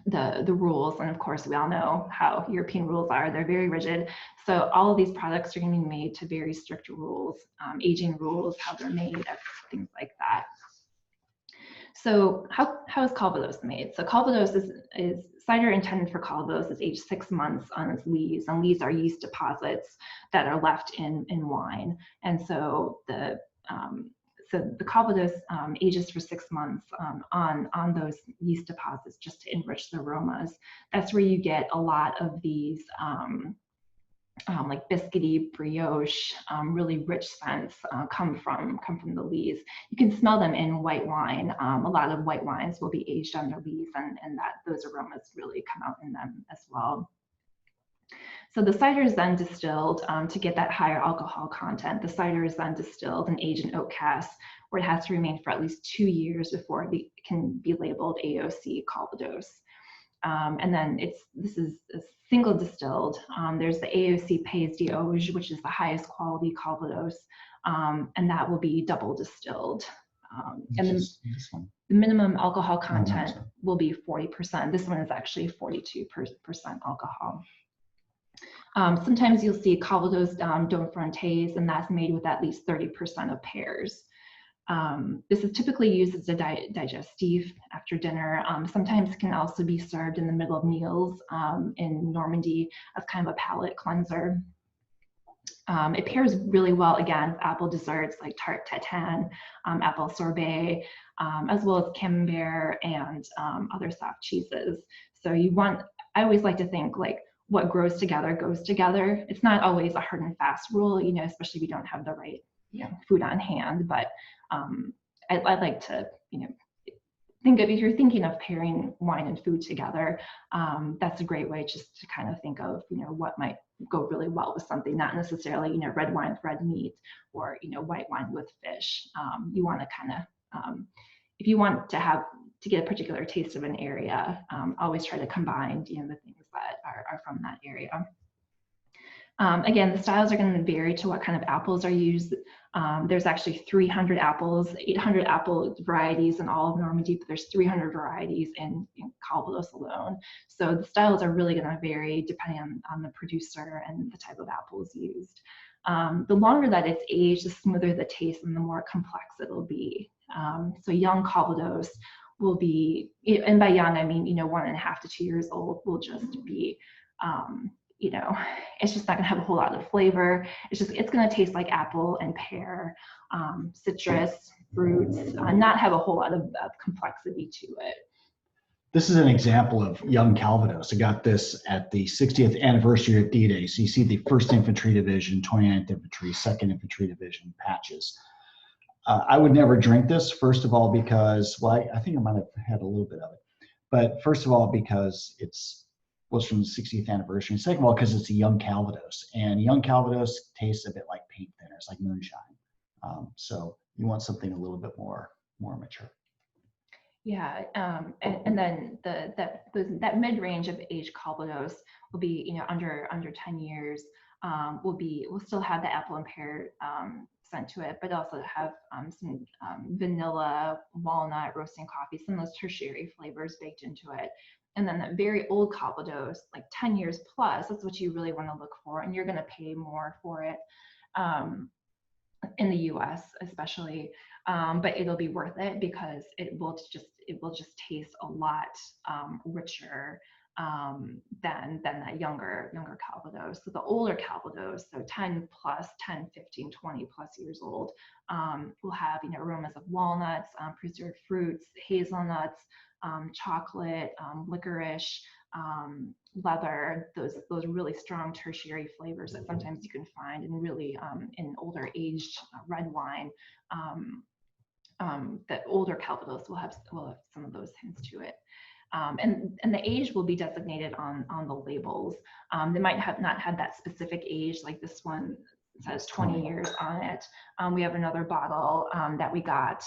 the rules. And of course, we all know how European rules are. They're very rigid. So all of these products are going to be made to very strict rules, aging rules, how they're made, things like that. So how is Calvados made? So Calvados is cider intended for Calvados is aged 6 months on its lees, and lees are yeast deposits that are left in wine. And so the Calvados ages for 6 months on those yeast deposits just to enrich the aromas. That's where you get a lot of these like biscuity, brioche, really rich scents come from the lees. You can smell them in white wine. A lot of white wines will be aged on their lees, and those aromas really come out in them as well. So the cider is then distilled to get that higher alcohol content. The cider is then distilled and aged in oak casks, where it has to remain for at least 2 years before it can be labeled AOC Calvados. And then this is a single distilled. There's the AOC Pays d'Auge, which is the highest quality Calvados, and that will be double distilled. And then the minimum alcohol content will be 40%. This one is actually 42% alcohol. Sometimes you'll see Calvados Dauphin Frantais, and that's made with at least 30% of pears. This is typically used as a digestif after dinner. Sometimes can also be served in the middle of meals in Normandy as kind of a palate cleanser. It pairs really well, again, with apple desserts like tarte tatin, apple sorbet, as well as camembert and other soft cheeses. So I always like to think like what grows together goes together. It's not always a hard and fast rule, especially if you don't have the right food on hand. But I like to, think of, if you're thinking of pairing wine and food together, that's a great way just to kind of think of, what might go really well with something, not necessarily, red wine with red meat or, white wine with fish. You want to kind of, if you want to get a particular taste of an area, always try to combine, the things that are from that area. Again, the styles are going to vary to what kind of apples are used. There's actually 300 apples, 800 apple varieties in all of Normandy, but there's 300 varieties in Calvados alone. So the styles are really going to vary depending on the producer and the type of apples used. The longer that it's aged, the smoother the taste and the more complex it'll be. So young Calvados will be, and by young I mean 1.5 to 2 years old, will just be it's just not gonna have a whole lot of flavor. It's gonna taste like apple and pear, citrus, fruits, not have a whole lot of complexity to it. This is an example of young Calvados. I got this at the 60th anniversary of D-Day. So you see the 1st Infantry Division, 29th Infantry, 2nd Infantry Division patches. I would never drink this, first of all, because, well, I think I might have had a little bit of it. But first of all, because was from the 60th anniversary. And second of all, because it's a young Calvados, and young Calvados tastes a bit like paint thinners, like moonshine. So you want something a little bit more mature. Yeah, and then that mid-range of age Calvados will be under 10 years. We'll still have the apple and pear scent to it, but also have some vanilla, walnut, roasting coffee, some of those tertiary flavors baked into it. And then that very old Calvados, like 10 years plus, that's what you really want to look for, and you're going to pay more for it in the U.S. especially, but it'll be worth it because it will just taste a lot richer than that younger Calvados. So the older Calvados, so 10 plus, 10, 15, 20 plus years old, will have aromas of walnuts, preserved fruits, hazelnuts, chocolate, licorice, leather, those really strong tertiary flavors that sometimes you can find in really in older aged red wine. That older Calvados will have some of those hints to it. And the age will be designated on the labels. They might not have that specific age, like this one says 20 years on it. We have another bottle that we got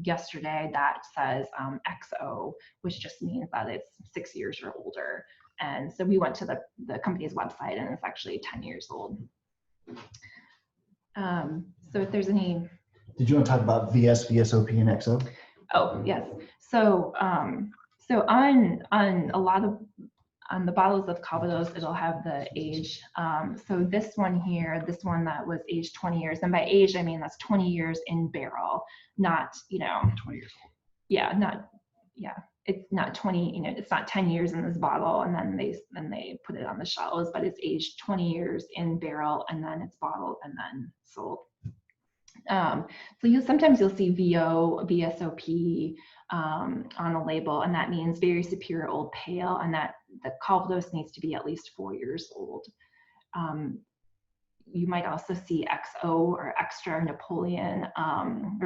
yesterday that says XO, which just means that it's 6 years or older. And so we went to the company's website, and it's actually 10 years old. So if there's any... Did you want to talk about VS, VSOP, and XO? Oh, yes. So so on a lot of on the bottles of Calvados, it'll have the age. So this one here, this one that was aged 20 years, and by age I mean that's 20 years in barrel, not 20 years old. Yeah, it's not 20. It's not 10 years in this bottle, and then they put it on the shelves, but it's aged 20 years in barrel, and then it's bottled and then sold. So sometimes you'll see VO, VSOP on a label, and that means very superior old pale, and that the Calvados needs to be at least 4 years old. You might also see XO or extra Napoleon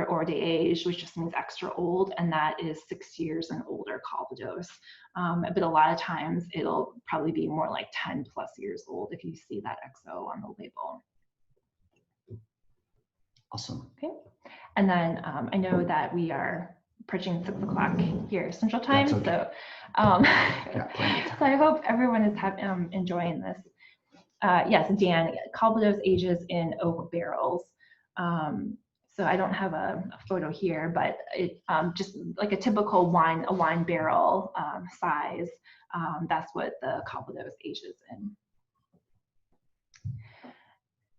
or d'age, which just means extra old, and that is 6 years and older Calvados. But a lot of times it'll probably be more like 10 plus years old if you see that XO on the label. Awesome. Okay, and then I know that we are approaching 6 o'clock here Central Time, okay. So so I hope everyone is enjoying this. Yes, Dan, Calvados ages in oak barrels. So I don't have a photo here, but it just like a typical wine barrel size. That's what the Calvados ages in.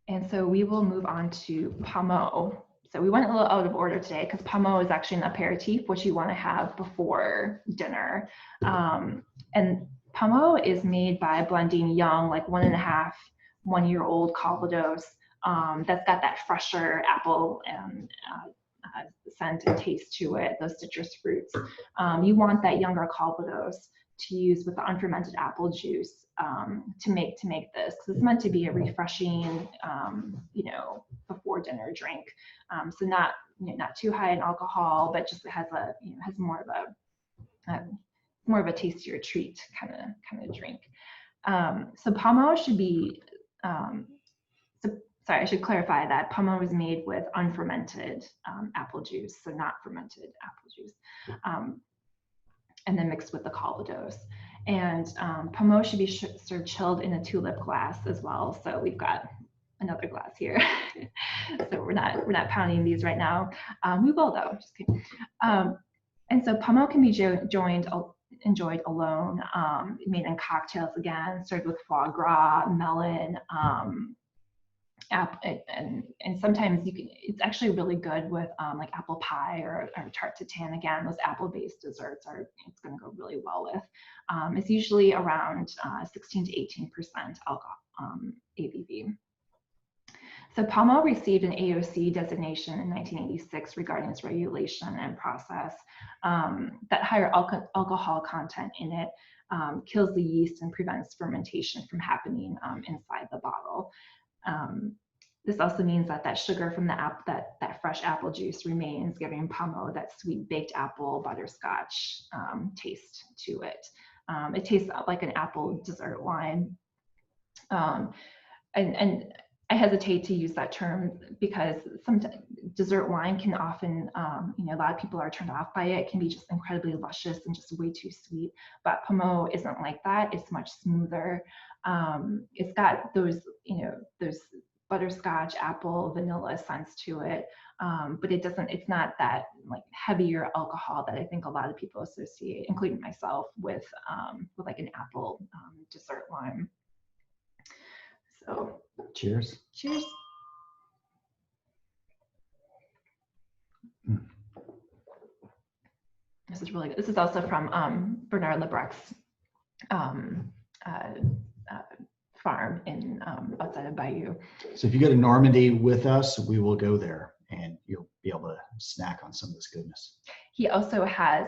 And so we will move on to pommeau. So we went a little out of order today because pommeau is actually an aperitif, which you want to have before dinner. And pommeau is made by blending young, like 1.5, 1-year-old Calvados that's got that fresher apple and scent and taste to it, those citrus fruits. You want that younger Calvados to use with the unfermented apple juice to make this, because it's meant to be a refreshing, before dinner drink. So not too high in alcohol, but just has more of a tastier treat kind of drink. So pommeau should be. Sorry, I should clarify that pommeau is made with unfermented apple juice, so not fermented apple juice, and then mixed with the Calvados. And pommeau should be served chilled in a tulip glass as well. So we've got another glass here. So we're not pounding these right now. We will though, just kidding. And so pommeau can be enjoyed alone, made in cocktails again, served with foie gras, melon, and sometimes it's actually really good with like apple pie or tarte tatin. Again, those apple-based desserts it's going to go really well with. It's usually around 16 to 18% alcohol ABV. So pommeau received an AOC designation in 1986 regarding its regulation and process. That higher alcohol content in it kills the yeast and prevents fermentation from happening inside the bottle. This also means that sugar from that fresh apple juice remains, giving pommeau that sweet baked apple butterscotch taste to it. It tastes like an apple dessert wine. And I hesitate to use that term because sometimes dessert wine can often, a lot of people are turned off by it. It can be just incredibly luscious and just way too sweet. But pommeau isn't like that. It's much smoother. It's got those butterscotch, apple, vanilla scents to it, but it's not that like heavier alcohol that I think a lot of people associate, including myself, with like an apple dessert wine. So cheers. Cheers. This is really good. This is also from Bernard Lebrec's farm in outside of Bayou. So if you go to Normandy with us, we will go there and you'll be able to snack on some of this goodness. He also has,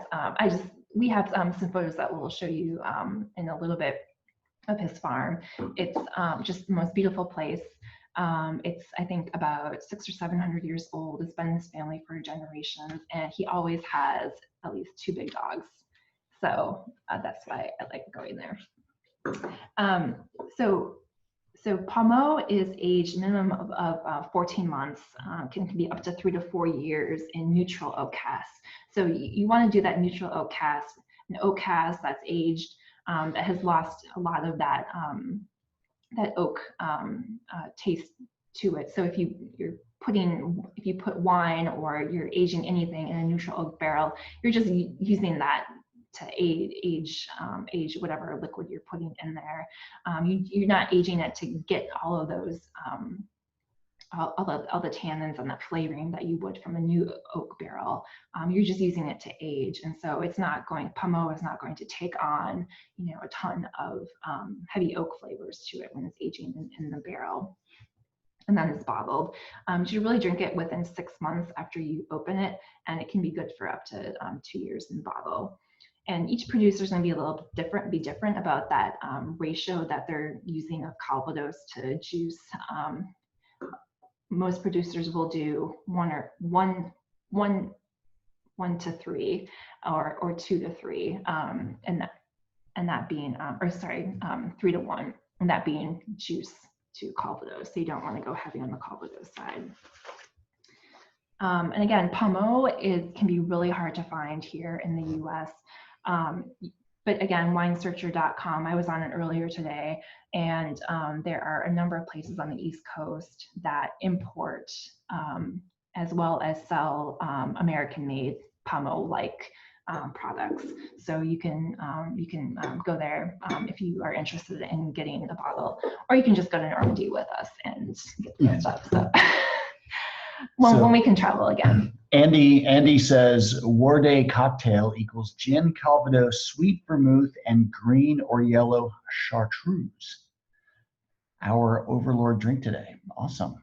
we have some photos that we'll show you in a little bit of his farm. It's just the most beautiful place. It's, I think, about 600 or 700 years old. It's been in his family for generations, and he always has at least 2 big dogs. So that's why I like going there. So pommeau is aged minimum of 14 months, can be up to 3 to 4 years in neutral oak cask. So you want to do that neutral oak cask, an oak cask that's aged, that has lost a lot of that that oak taste to it. So if you put wine or you're aging anything in a neutral oak barrel, you're just using that to age whatever liquid you're putting in there. You're not aging it to get all of those all the tannins and that flavoring that you would from a new oak barrel. You're just using it to age, and so pommeau is not going to take on a ton of heavy oak flavors to it when it's aging in the barrel. And then it's bottled. You should really drink it within 6 months after you open it, and it can be good for up to 2 years in bottle. And each producer is going to be different about that ratio that they're using of Calvados to juice. Most producers will do 1 to 3 or 2 to 3, and that being 3 to 1, and that being juice to Calvados. So you don't want to go heavy on the Calvados side. And again, pommeau can be really hard to find here in the U.S. But again, winesearcher.com, I was on it earlier today, and there are a number of places on the East Coast that import as well as sell American-made pommeau-like products. So you can go there if you are interested in getting the bottle, or you can just go to Normandy with us and get the stuff. So. when we can travel again. Andy says War Day cocktail equals gin, Calvados, sweet vermouth, and green or yellow chartreuse. Our Overlord drink today. Awesome.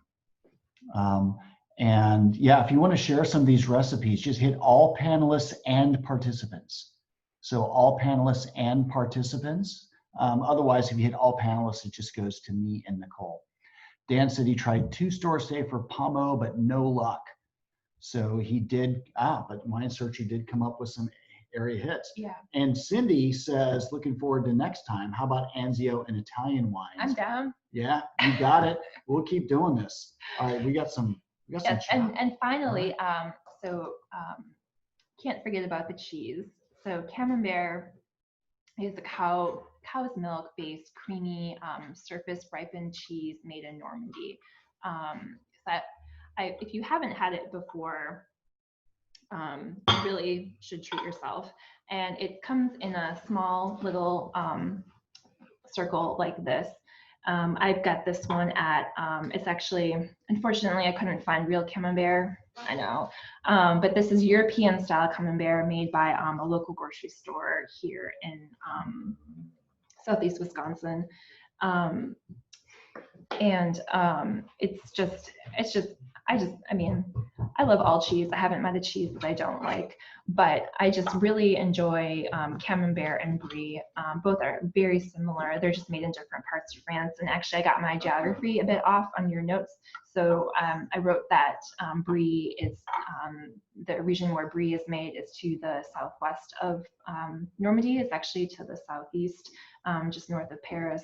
And yeah, if you want to share some of these recipes, just hit all panelists and participants. So all panelists and participants. Otherwise, if you hit all panelists, it just goes to me and Nicole. Dan said he tried 2 stores today for pommeau, but no luck. So he did, but Wine Searcher did come up with some area hits. Yeah. And Cindy says, looking forward to next time. How about Anzio and Italian wines? I'm down. Yeah, you got it. We'll keep doing this. All right, we got some. Yes, and finally, can't forget about the cheese. So Camembert is a cow's milk based creamy surface ripened cheese made in Normandy. If you haven't had it before, you really should treat yourself. And it comes in a small little circle like this. I've got this one at, it's actually, unfortunately, I couldn't find real Camembert, I know. But this is European style Camembert made by a local grocery store here in Southeast Wisconsin. I mean, I love all cheese. I haven't met a cheese that I don't like, but I just really enjoy Camembert and Brie. Both are very similar. They're just made in different parts of France. And actually, I got my geography a bit off on your notes. So I wrote that Brie is, the region where Brie is made is to the southwest of Normandy. It's actually to the southeast, just north of Paris.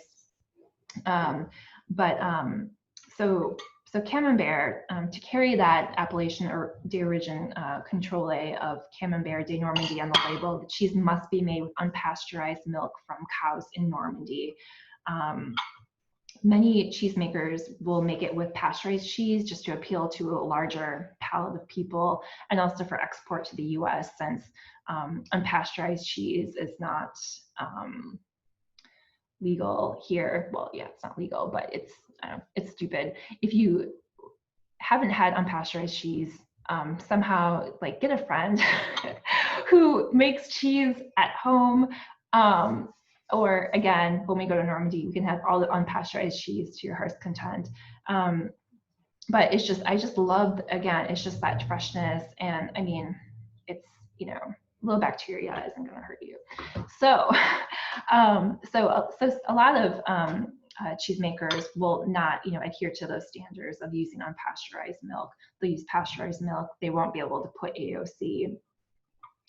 So Camembert, to carry that appellation or d'origine contrôlée of Camembert de Normandy on the label, the cheese must be made with unpasteurized milk from cows in Normandy. Many cheesemakers will make it with pasteurized cheese just to appeal to a larger palette of people, and also for export to the US, since unpasteurized cheese is not legal here. Well, yeah, it's not legal, but it's stupid. If you haven't had unpasteurized cheese, somehow like get a friend who makes cheese at home. Or again, when we go to Normandy, we can have all the unpasteurized cheese to your heart's content. But it's just, I just love, again, it's just that freshness. And I mean, it's, a little bacteria isn't going to hurt you. So, so a lot of cheesemakers will not, adhere to those standards of using unpasteurized milk. They'll use pasteurized milk. They won't be able to put AOC,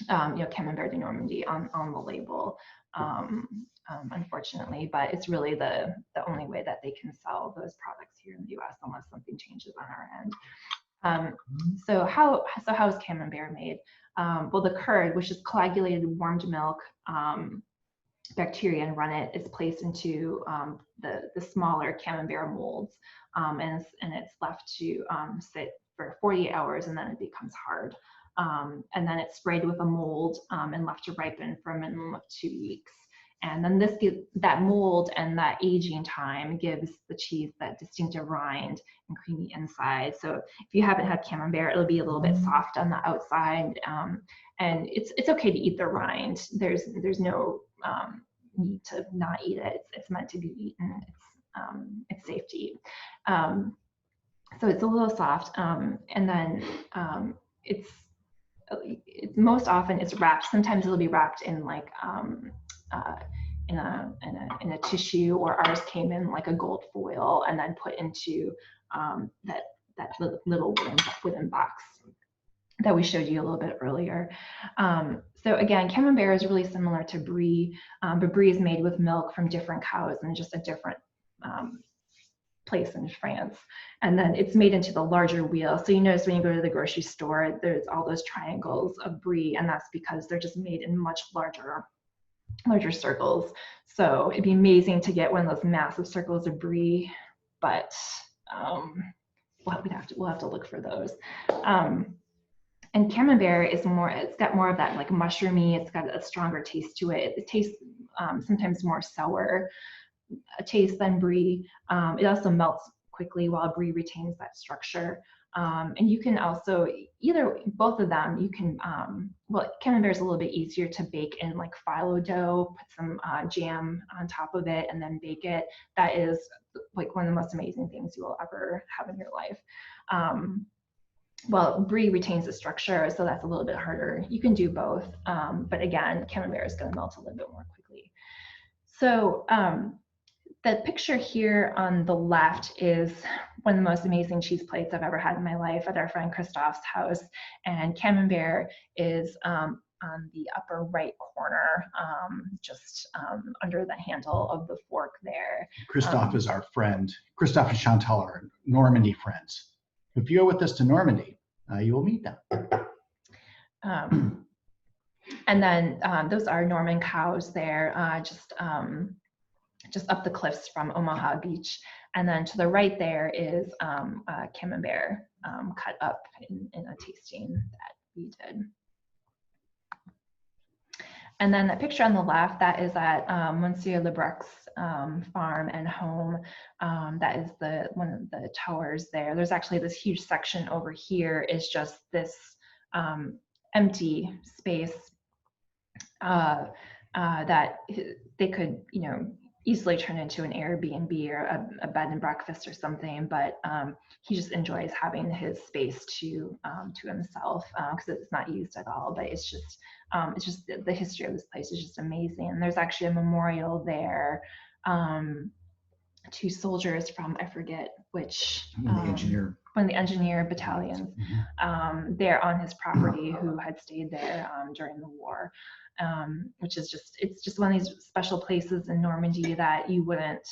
Camembert de Normandy on the label, unfortunately. But it's really the only way that they can sell those products here in the U.S. unless something changes on our end. So how is Camembert made? Well, the curd, which is coagulated warmed milk, bacteria and rennet, is placed into the smaller Camembert molds, and it's left to sit for 48 hours, and then it becomes hard. And then it's sprayed with a mold and left to ripen for a minimum of 2 weeks. And then that mold and that aging time gives the cheese that distinctive rind and creamy inside. So if you haven't had Camembert, it'll be a little bit soft on the outside, and it's okay to eat the rind. There's no need to not eat it. It's meant to be eaten. It's safe to eat. So it's a little soft, and then it's most often it's wrapped. Sometimes it'll be wrapped in like in a tissue, or ours came in like a gold foil and then put into that little wooden box that we showed you a little bit earlier. So again, Camembert is really similar to Brie, but Brie is made with milk from different cows and just a different place in France. And then it's made into the larger wheel. So you notice when you go to the grocery store, there's all those triangles of Brie, and that's because they're just made in much larger circles. So it'd be amazing to get one of those massive circles of Brie, but we'll have to look for those. And Camembert is more, it's got more of that like mushroomy, it's got a stronger taste to it. It tastes sometimes more sour a taste than Brie. It also melts quickly while Brie retains that structure. And you can also, both of them, you can, well, camembert is a little bit easier to bake in like phyllo dough, put some jam on top of it and then bake it. That is like one of the most amazing things you will ever have in your life. Well, brie retains the structure, so that's a little bit harder. You can do both, but again, camembert is going to melt a little bit more quickly. So the picture here on the left is one of the most amazing cheese plates I've ever had in my life at our friend Christophe's house. And camembert is on the upper right corner, just under the handle of the fork there. Christophe is our friend. Christophe and Chantal are Normandy friends. If you go with us to Normandy, you will meet them. And then those are Norman cows there, just up the cliffs from Omaha Beach. And then to the right there is camembert cut up in a tasting that we did. And then the picture on the left, that is at Monsieur Lebrec's farm and home. That is one of the towers there. There's actually this huge section over here is just this empty space that they could, easily turn into an Airbnb or a bed and breakfast or something. But he just enjoys having his space to himself because it's not used at all. But it's just the history of this place is just amazing. And there's actually a memorial there to soldiers from, I forget which, the engineer. One of the engineer battalions there on his property who had stayed there during the war. Which is it's just one of these special places in Normandy that you wouldn't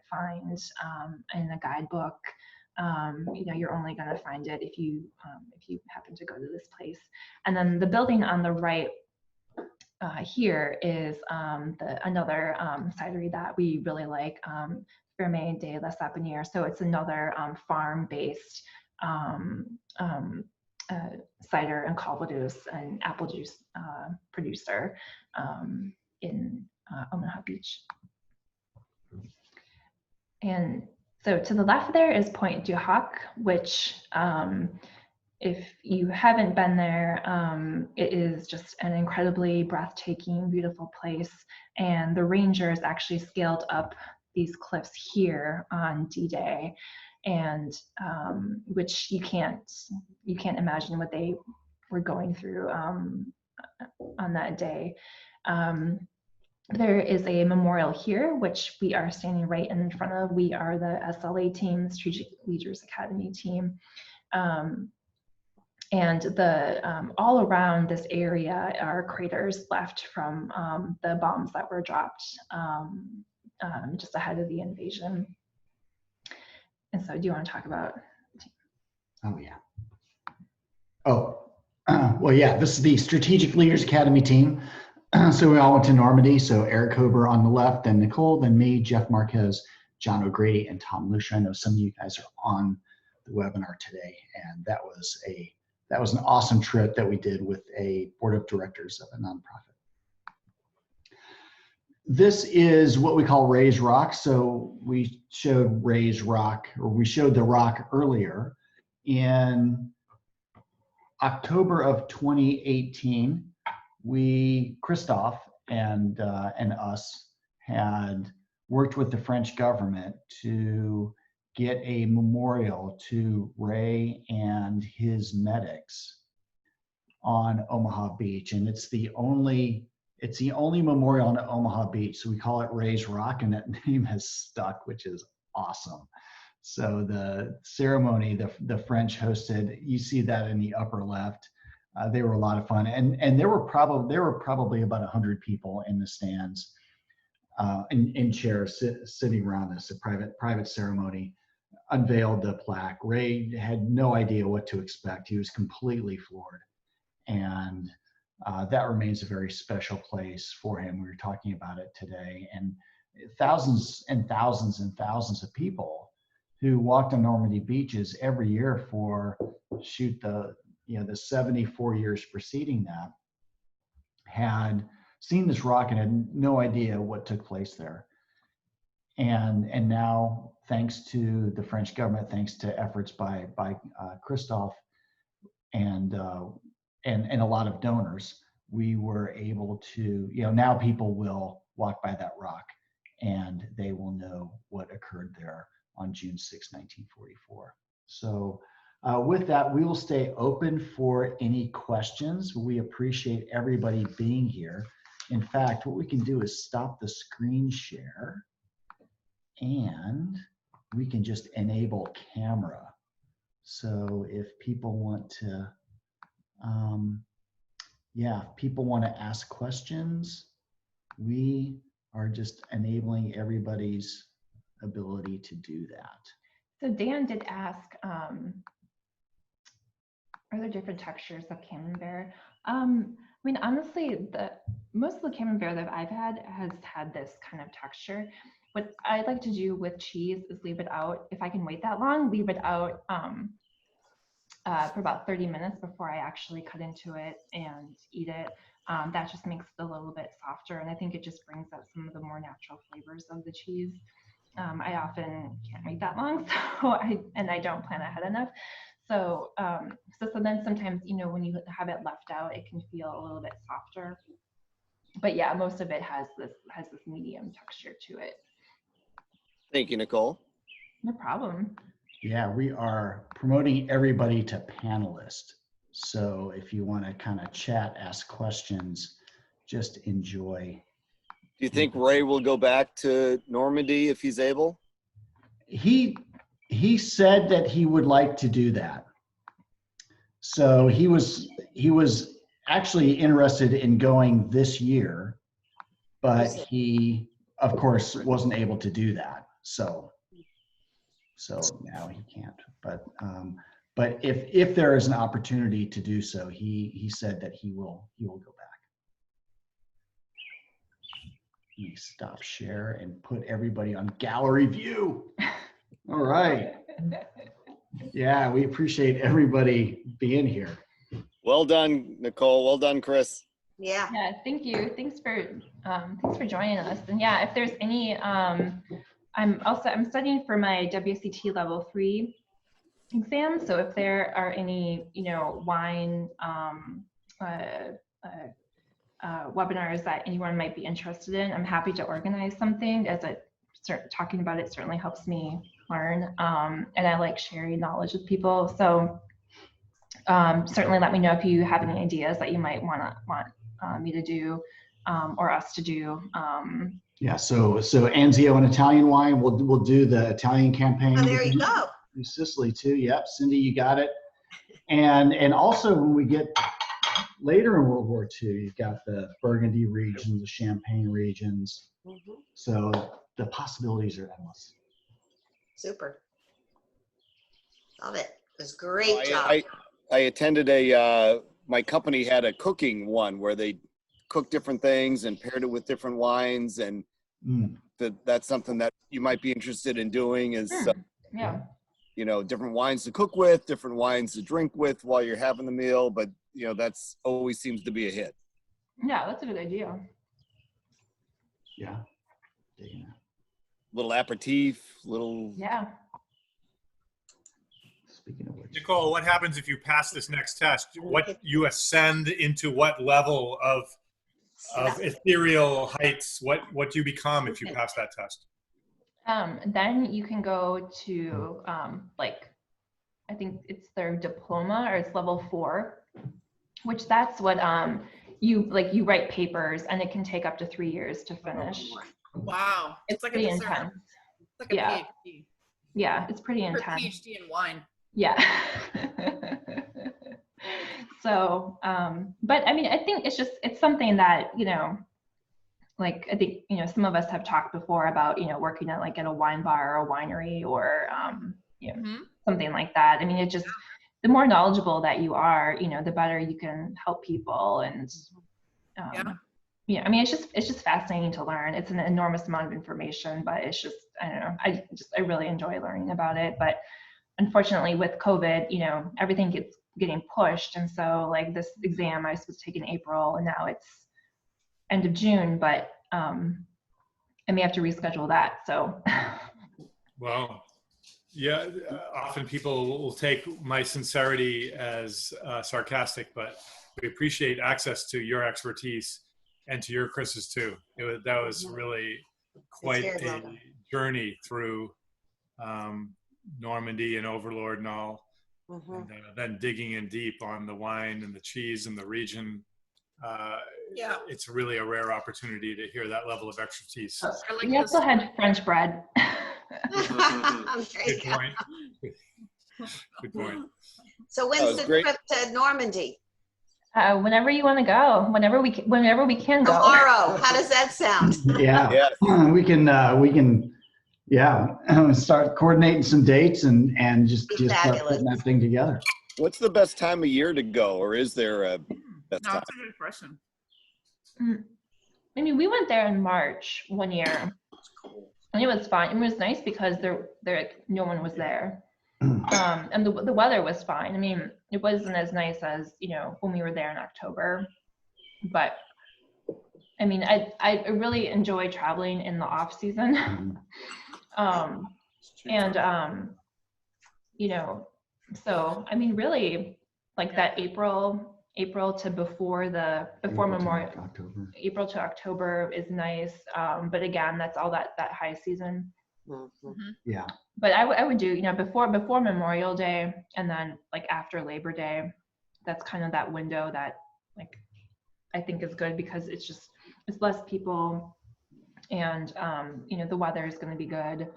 find in a guidebook. You're only going to find it if you happen to go to this place. And then the building on the right here is another cidre that we really like, Ferme de la Sapinière. So it's another farm-based cider and Calvados and apple juice producer in Omaha Beach. And so to the left there is Point du Hoc, which if you haven't been there, it is just an incredibly breathtaking, beautiful place. And the Rangers actually scaled up these cliffs here on D-Day, and which you can't imagine what they were going through on that day. There is a memorial here, which we are standing right in front of. We are the SLA team, Strategic Leaders Academy team. And all around this area are craters left from the bombs that were dropped just ahead of the invasion. And so do you want to talk about? Oh, yeah. Well, yeah, this is the Strategic Leaders Academy team. So we all went to Normandy. So Eric Hober on the left, then Nicole, then me, Jeff Marquez, John O'Grady, and Tom Lucia. I know some of you guys are on the webinar today, and that was an awesome trip that we did with a board of directors of a nonprofit. This is what we call Ray's Rock. So we showed Ray's Rock, or we showed the rock earlier. In October of 2018, Christophe and us had worked with the French government to get a memorial to Ray and his medics on Omaha Beach, and it's the only memorial on Omaha Beach. So we call it Ray's Rock, and that name has stuck, which is awesome. So the ceremony, the French hosted, you see that in the upper left. They were a lot of fun, and there were probably about 100 people in the stands, in chairs sitting around this. A private ceremony. Unveiled the plaque. Ray had no idea what to expect. He was completely floored, and that remains a very special place for him. We were talking about it today, and thousands and thousands and thousands of people who walked on Normandy beaches every year for the 74 years preceding that had seen this rock and had no idea what took place there. And now thanks to the French government, thanks to efforts by Christophe and a lot of donors, we were able to, now people will walk by that rock and they will know what occurred there on June 6, 1944. So with that, we will stay open for any questions. We appreciate everybody being here. In fact, what we can do is stop the screen share and we can just enable camera. So if people want to, if people want to ask questions, we are just enabling everybody's ability to do that. So Dan did ask, are there different textures of camembert? I mean, honestly, most of the camembert that I've had has had this kind of texture. What I like to do with cheese is leave it out. If I can wait that long, leave it out for about 30 minutes before I actually cut into it and eat it. That just makes it a little bit softer, and I think it just brings out some of the more natural flavors of the cheese. I often can't wait that long, so I don't plan ahead enough. So then sometimes, when you have it left out, it can feel a little bit softer. But yeah, most of it has this medium texture to it. Thank you, Nicole. No problem. Yeah, we are promoting everybody to panelist. So if you want to kind of chat, ask questions, just enjoy. Do you think Ray will go back to Normandy if he's able? He said that he would like to do that. So he was actually interested in going this year, but he, of course, wasn't able to do that. So now he can't. But if there is an opportunity to do so, he said that he will go back. Let me stop share and put everybody on gallery view. All right. Yeah, we appreciate everybody being here. Well done, Nicole. Well done, Chris. Yeah. Yeah, thank you. Thanks for joining us. And yeah, if there's any, I'm studying for my WCT level 3 exam. So if there are any, wine webinars that anyone might be interested in, I'm happy to organize something. As I start talking about it, certainly helps me learn, and I like sharing knowledge with people. So certainly let me know if you have any ideas that you might want me to do or us to do. Yeah, so Anzio and Italian wine, we'll do the Italian campaign. Oh, there you go. Do Sicily too. Yep, Cindy, you got it. And also when we get later in World War II, you've got the Burgundy regions, the Champagne regions. Mm-hmm. So the possibilities are endless. Super. Love it. It was a great job. I attended my company had a cooking one where they cooked different things and paired it with different wines, and that's something that you might be interested in doing is Yeah. Different wines to cook with, different wines to drink with while you're having the meal, but that's always seems to be a hit. Yeah, that's a good idea. Yeah. Little aperitif, little. Yeah. Speaking of which, Nicole, what happens if you pass this next test? What you ascend into what level of ethereal heights? What do you become if you pass that test? Then you can go to I think it's their diploma, or it's level 4, which that's what you write papers, and it can take up to 3 years to finish. Wow. It's like pretty a intense. It's like a Yeah. PhD. Yeah, it's pretty Or a intense. PhD in wine. Yeah. So, but I mean, I think it's something that, I think, some of us have talked before about, working at a wine bar or a winery or, something like that. I mean, it just, the more knowledgeable that you are, the better you can help people. And, I mean, it's just fascinating to learn. It's an enormous amount of information, but it's just, I don't know, I really enjoy learning about it. But unfortunately with COVID, everything gets getting pushed. And so this exam I was supposed to take in April, and now it's end of June, but I may have to reschedule that. So Well, yeah, often people will take my sincerity as sarcastic, but we appreciate access to your expertise and to your Chris's too. That was really quite here, a Lola. journey through Normandy and Overlord and all, Mhm. and then digging in deep on the wine and the cheese and the region. Yeah. It's really a rare opportunity to hear that level of expertise. I like We also this. had French bread. There you Good go. point. Good point. So That when's was the great. trip to Normandy? Whenever you want to go, whenever we can go. Tomorrow. How does that sound? Yeah, Yes. we can, yeah, start coordinating some dates and just Be start fabulous. putting that thing together. What's the best time of year to go, or is there a best No, time? it's a good question. I mean, we went there in March one year, and it was fine. It was nice because no one was there, and the weather was fine. I mean, it wasn't as nice as when we were there in October, but I mean, I really enjoy traveling in the off season, and so I mean, really, like that April to before Memorial. October. April to October is nice, but again, that's all that high season. Mhm. Yeah, But I would do before Memorial Day and then like after Labor Day. That's kind of that window that like I think is good because it's less people, and the weather is going to be good.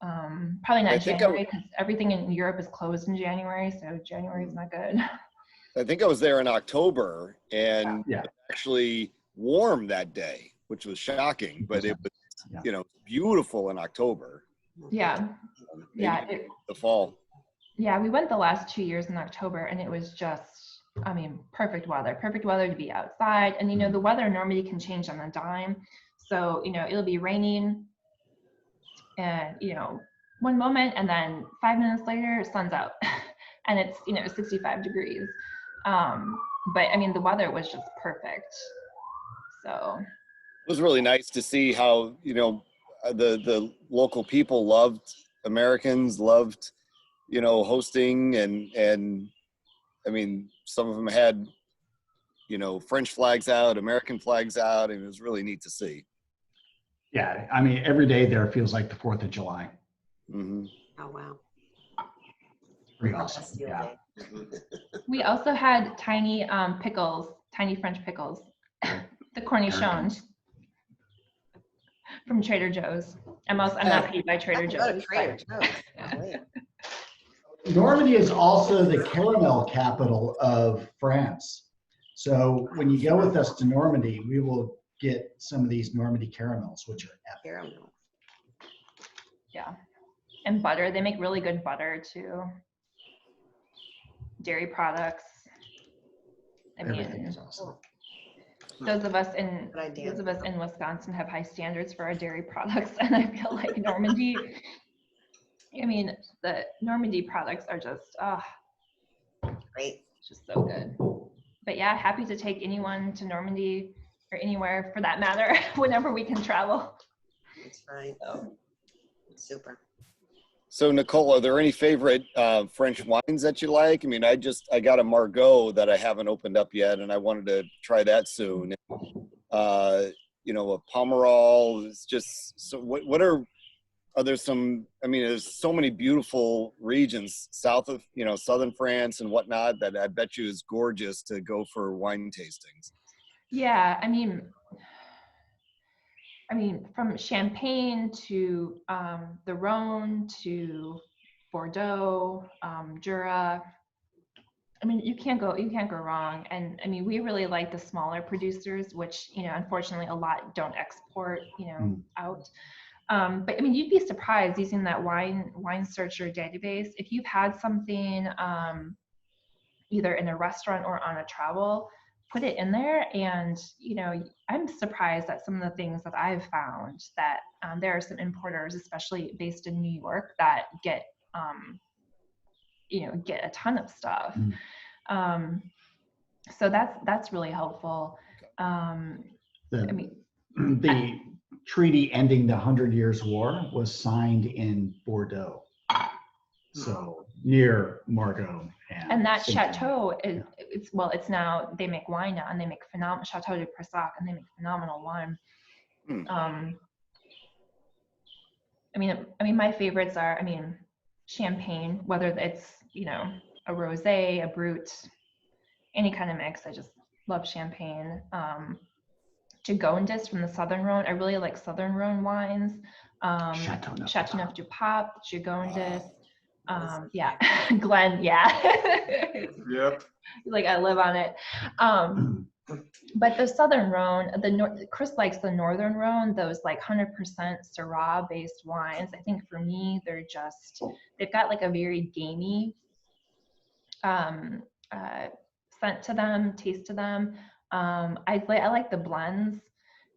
Probably I not think January because everything in Europe is closed in January, so January is not good. I think I was there in October, and Yeah. it was actually warm that day, which was shocking, but it was, Yeah. beautiful in October. Yeah, Maybe yeah. the fall. Yeah, we went the last 2 years in October, and it was just, I mean, perfect weather to be outside. And, the weather normally can change on a dime. So, it'll be raining and, one moment, and then 5 minutes later, sun's out and it's, 65 degrees. But I mean, the weather was just perfect. So. It was really nice to see how, the local people Americans loved, hosting and I mean, some of them had, French flags out, American flags out, and it was really neat to see. Yeah, I mean, every day there feels like the 4th of July. Mm-hmm. Oh, wow. Pretty awesome. Bastille Yeah. Day. We also had tiny pickles, tiny French pickles, the cornichons from Trader Joe's. I'm not paid by Trader I can go to Joe's. Trader but- Joe's. Oh, wait. Normandy is also the caramel capital of France. So when you go with us to Normandy, we will get some of these Normandy caramels, which are epic. Caramel. Yeah, and butter. They make really good butter too. Dairy products. I Everything mean, is awesome. those of us in Good idea. Wisconsin have high standards for our dairy products, and I feel like Normandy. I mean, the Normandy products are just Great. just so good. But yeah, happy to take anyone to Normandy or anywhere for that matter, whenever we can travel. That's right. Super. So Nicole, are there any favorite French wines that you like? I mean, I got a Margaux that I haven't opened up yet, and I wanted to try that soon. A Pommeau is just, so are there some, I mean, there's so many beautiful regions south of, southern France and whatnot that I bet you is gorgeous to go for wine tastings. Yeah, I mean, from Champagne to the Rhone to Bordeaux, Jura. I mean, you can't go wrong. And I mean, we really like the smaller producers, which unfortunately a lot don't export, out. But I mean, you'd be surprised using that wine searcher database if you've had something either in a restaurant or on a travel. Put it in there, and I'm surprised at some of the things that I've found that there are some importers, especially based in New York, that get a ton of stuff. So that's really helpful. treaty ending the 100 Years' War was signed in Bordeaux. So near Margaux. And that Saint-Denis. chateau is, it's now, they make wine now, and they make phenomenal, Chateau de Pressac, and they make phenomenal wine. I mean, my favorites are, champagne, whether it's, a rosé, a brut, any kind of mix. I just love champagne. Gigondas from the Southern Rhone. I really like Southern Rhone wines. Chateauneuf du Pape, Gigondas. Yeah, Glenn, yeah. Yep. Like, I live on it. But the Southern Rhone, Chris likes the Northern Rhone, those like 100% Syrah based wines. I think for me, they've got like a very gamey scent to them, taste to them. I like the blends.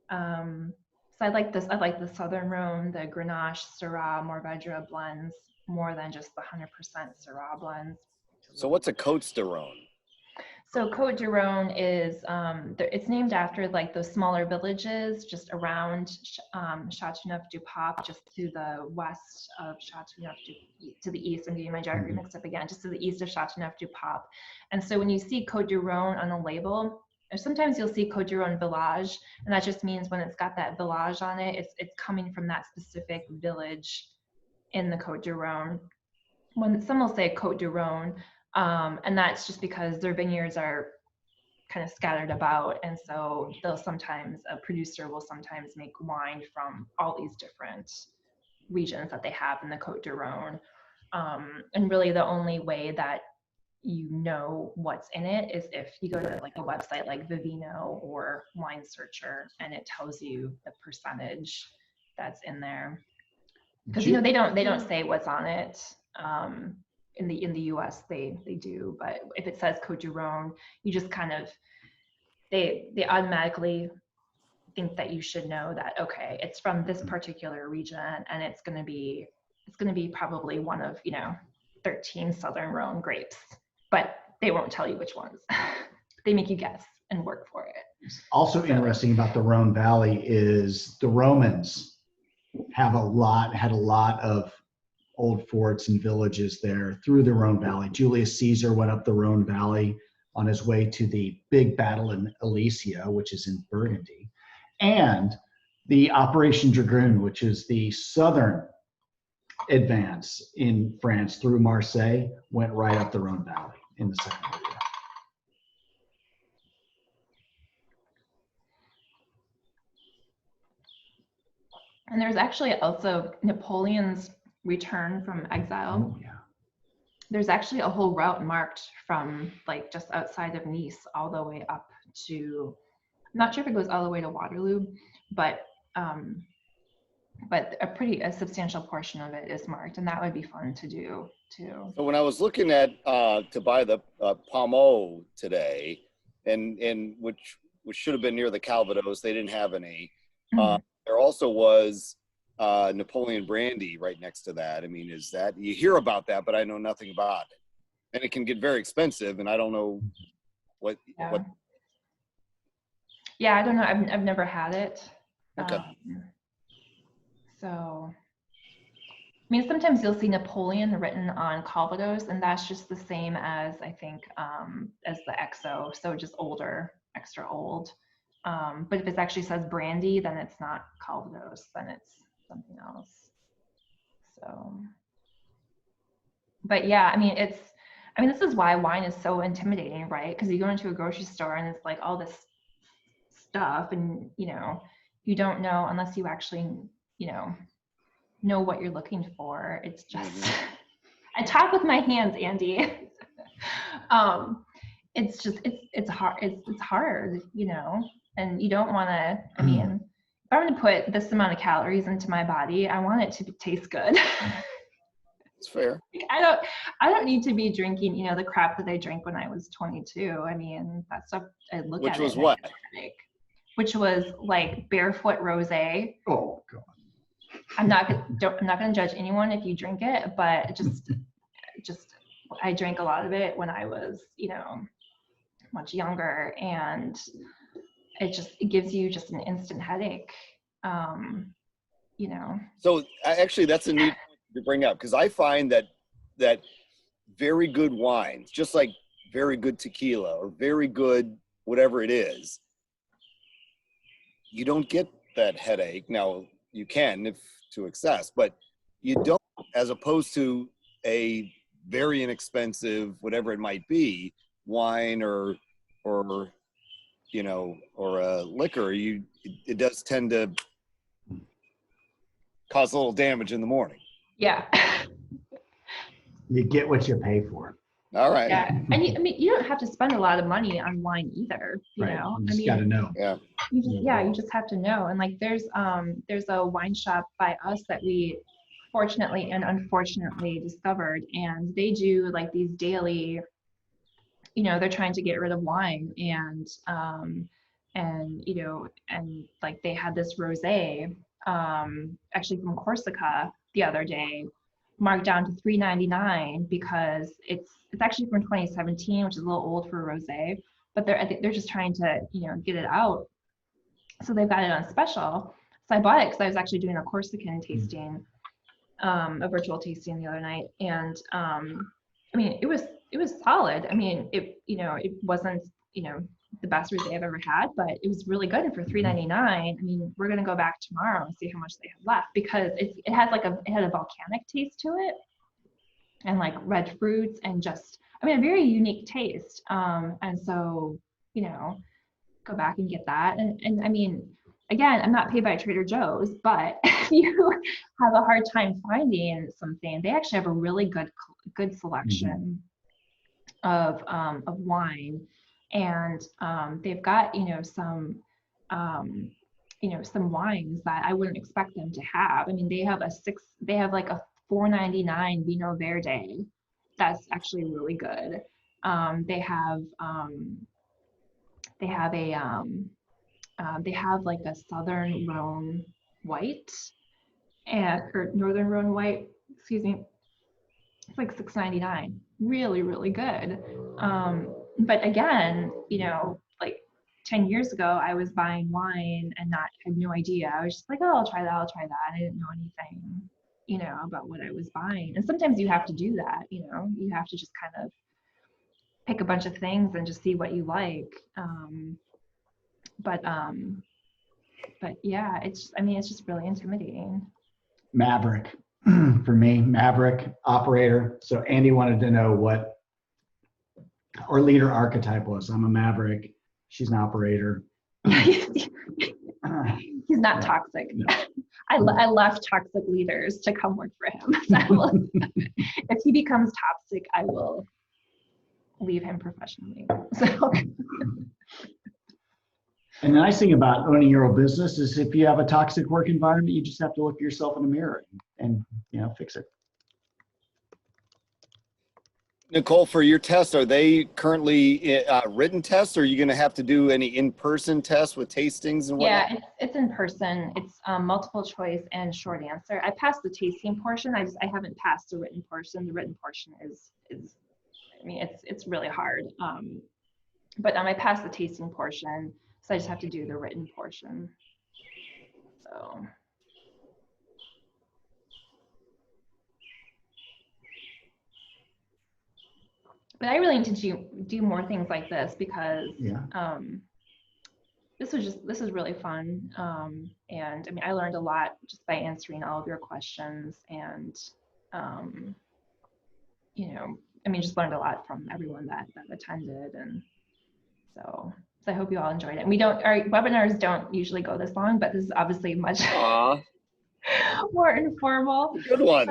So I like the Southern Rhone, the Grenache, Syrah, Mourvedre blends more than just the 100% Syrah blends. So what's a Côtes de Rhone? So Côte du Rhone is, it's named after like those smaller villages just around Chateauneuf du Pape, just to the west of to the east. I'm getting my geography mixed up again, just to the east of Chateauneuf du Pape. And so when you see Côte du Rhone on a label, or sometimes you'll see Côte du Rhone village, and that just means when it's got that village on it, it's coming from that specific village in the Côte du Rhone. When some will say Côte du Rhone, and that's just because their vineyards are kind of scattered about, and so a producer will sometimes make wine from all these different regions that they have in the Côte du Rhone. And really the only way that you know what's in it is if you go to like a website like Webina or Wine Searcher, and it tells you the percentage that's in there. Because they don't say what's on it. In the US they do, but if it says Côte du Rhone, you just kind of they automatically think that you should know that, okay, it's from this particular region, and it's going to be probably one of 13 Southern Rhone grapes, but they won't tell you which ones. They make you guess and work for it. Also interesting about the Rhone Valley is the Romans had a lot of old forts and villages there through the Rhone Valley. Julius Caesar went up the Rhone Valley on his way to the big battle in Alesia, which is in Burgundy, and the Operation Dragoon, which is the southern advance in France through Marseille, went right up the Rhone Valley in the Second World War. And there's actually also Napoleon's return from exile. Oh, yeah. There's actually a whole route marked from like just outside of Nice all the way up to, I'm not sure if it goes all the way to Waterloo, but a substantial portion of it is marked, and that would be fun to do too. So when I was looking at to buy the pommeau today, and which should have been near the Calvados, they didn't have any. There also was Napoleon brandy right next to that. I mean, is that, you hear about that, but I know nothing about it, and it can get very expensive, and I don't know what. Yeah, I don't know. I've never had it. Okay. So, I mean, sometimes you'll see Napoleon written on Calvados, and that's just the same as, I think, as the XO, so just older, extra old. But if it actually says brandy, then it's not Calvados, then it's something else. So, but yeah, I mean, this is why wine is so intimidating, right? Because you go into a grocery store and it's like all this stuff, and you don't know unless you actually know what you're looking for. It's just I talk with my hands, Andy. It's just it's hard. It's hard, and you don't want to. I mean, if I'm going to put this amount of calories into my body, I want it to taste good. It's fair. I don't need to be drinking, the crap that I drank when I was 22. I mean, that stuff, I look at it. Which was what? Which was like barefoot rosé. Oh God. I'm not going to judge anyone if you drink it, but just I drank a lot of it when I was, much younger, and it gives you just an instant headache. you know. So actually, that's a neat point to bring up, because I find that very good wines, just like very good tequila or very good whatever it is, you don't get that headache. Now you can if to excess, but you don't, as opposed to a very inexpensive, whatever it might be, wine or you know, or a liquor. It does tend to cause a little damage in the morning. Yeah. You get what you pay for. All right. Yeah. And I mean, you don't have to spend a lot of money on wine either, you Right. know. You I just mean, got to know. Yeah. you just have to know. And like there's a wine shop by us that we fortunately and unfortunately discovered, and they do like these daily, you know, they're trying to get rid of wine, and you know, and like they had this rosé actually from Corsica the other day, marked down to $3.99 because it's actually from 2017, which is a little old for a rosé, but they're just trying to, you know, get it out. So they've got it on special. So I bought it because I was actually doing a Corsican tasting, a virtual tasting the other night, and I mean, it was solid. I mean, you know, it wasn't, you know, the best rosé I've ever had, but it was really good. And for $3.99, I mean, we're gonna go back tomorrow and see how much they have left, because it had a volcanic taste to it, and like red fruits, and just, I mean, a very unique taste. And so, you know, go back and get that. And I mean, again, I'm not paid by Trader Joe's, but if you have a hard time finding something, they actually have a really good selection of wine, and they've got, you know, some wines that I wouldn't expect them to have. I mean, they have like a $4.99 Vino Verde that's actually really good. They have like a Southern Rhone white, or Northern Rhone white, excuse me. It's like $6.99. Really, really good. But again, you know, like 10 years ago, I was buying wine and had no idea. I was just like, oh, I'll try that. I didn't know anything, you know, about what I was buying. And sometimes you have to do that, you know, you have to just kind of pick a bunch of things and just see what you like. But yeah, I mean, it's just really intimidating. Maverick. For me, Maverick, operator. So Andy wanted to know what our leader archetype was. I'm a Maverick. She's an operator. He's not Yeah. toxic. No. I left toxic leaders to come work for him. If he becomes toxic, I will leave him professionally. So. And the nice thing about owning your own business is if you have a toxic work environment, you just have to look yourself in the mirror and you know, fix it. Nicole, for your tests, are they currently written tests, or are you going to have to do any in-person tests with tastings and whatnot? Yeah, it's in person. It's multiple choice and short answer. I passed the tasting portion. I haven't passed the written portion. The written portion is I mean, it's really hard. But I passed the tasting portion, so I just have to do the written portion. So. But I really need to do more things like this, because this is really fun. And I mean, I learned a lot just by answering all of your questions, and you know, I mean, just learned a lot from everyone that attended, and so I hope you all enjoyed it. And our webinars don't usually go this long, but this is obviously much more informal. Good one.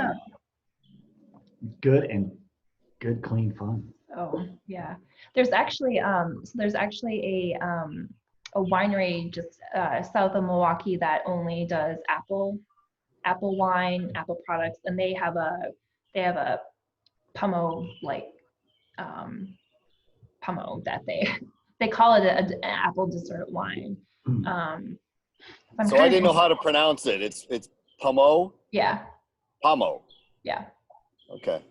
Good, clean fun. Oh yeah, there's actually a winery just south of Milwaukee that only does apple wine, apple products, and they have a pommeau, like pommeau that they call it an apple dessert wine. So I didn't know how to pronounce it. It's pommeau? Yeah. Pommeau. Yeah. Okay.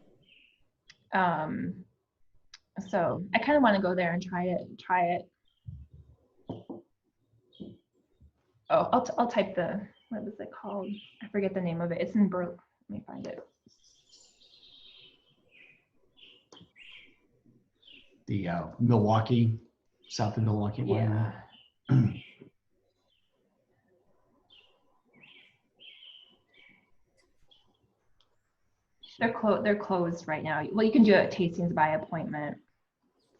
So I kind of want to go there and try it. Oh, I'll type what was it called? I forget the name of it. It's in Berlin. Let me find it. The Milwaukee, south of Milwaukee. Yeah. They're closed right now. Well, you can do it tastings by appointment.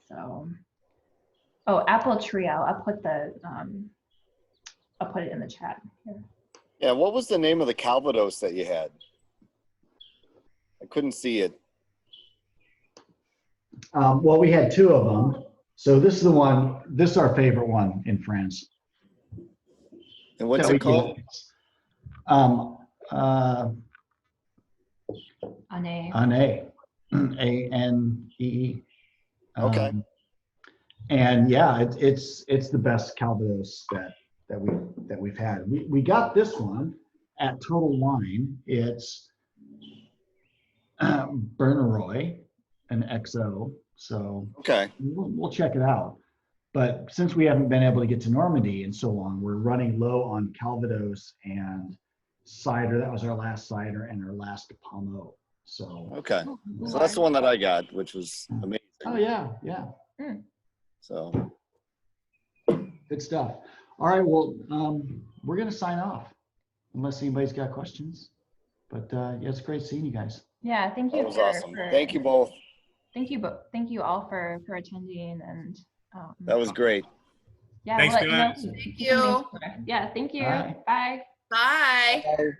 So, oh, apple trio. I'll put it in the chat here. Yeah, what was the name of the Calvados that you had? I couldn't see it. Well, we had two of them. So this is the one. This is our favorite one in France. And what's that it called? Anee. Anee, A-N-E-E. Okay. And yeah, it's the best Calvados that we've had. We got this one at Total Wine. It's Berneroy, an XO. So Okay. we'll check it out. But since we haven't been able to get to Normandy in so long, we're running low on Calvados and cider. That was our last cider and our last pommeau. So Okay. So that's the one that I got, which was amazing. oh yeah. So Good stuff. All right, well, we're going to sign off unless anybody's got questions. But yeah, it's great seeing you guys. Yeah, thank you. that was awesome. Thank you both. Thank you all for attending, and That was great. yeah. Thanks, we'll let you know. guys. Thank you. Yeah, thank you. All right. Bye. Bye. Bye.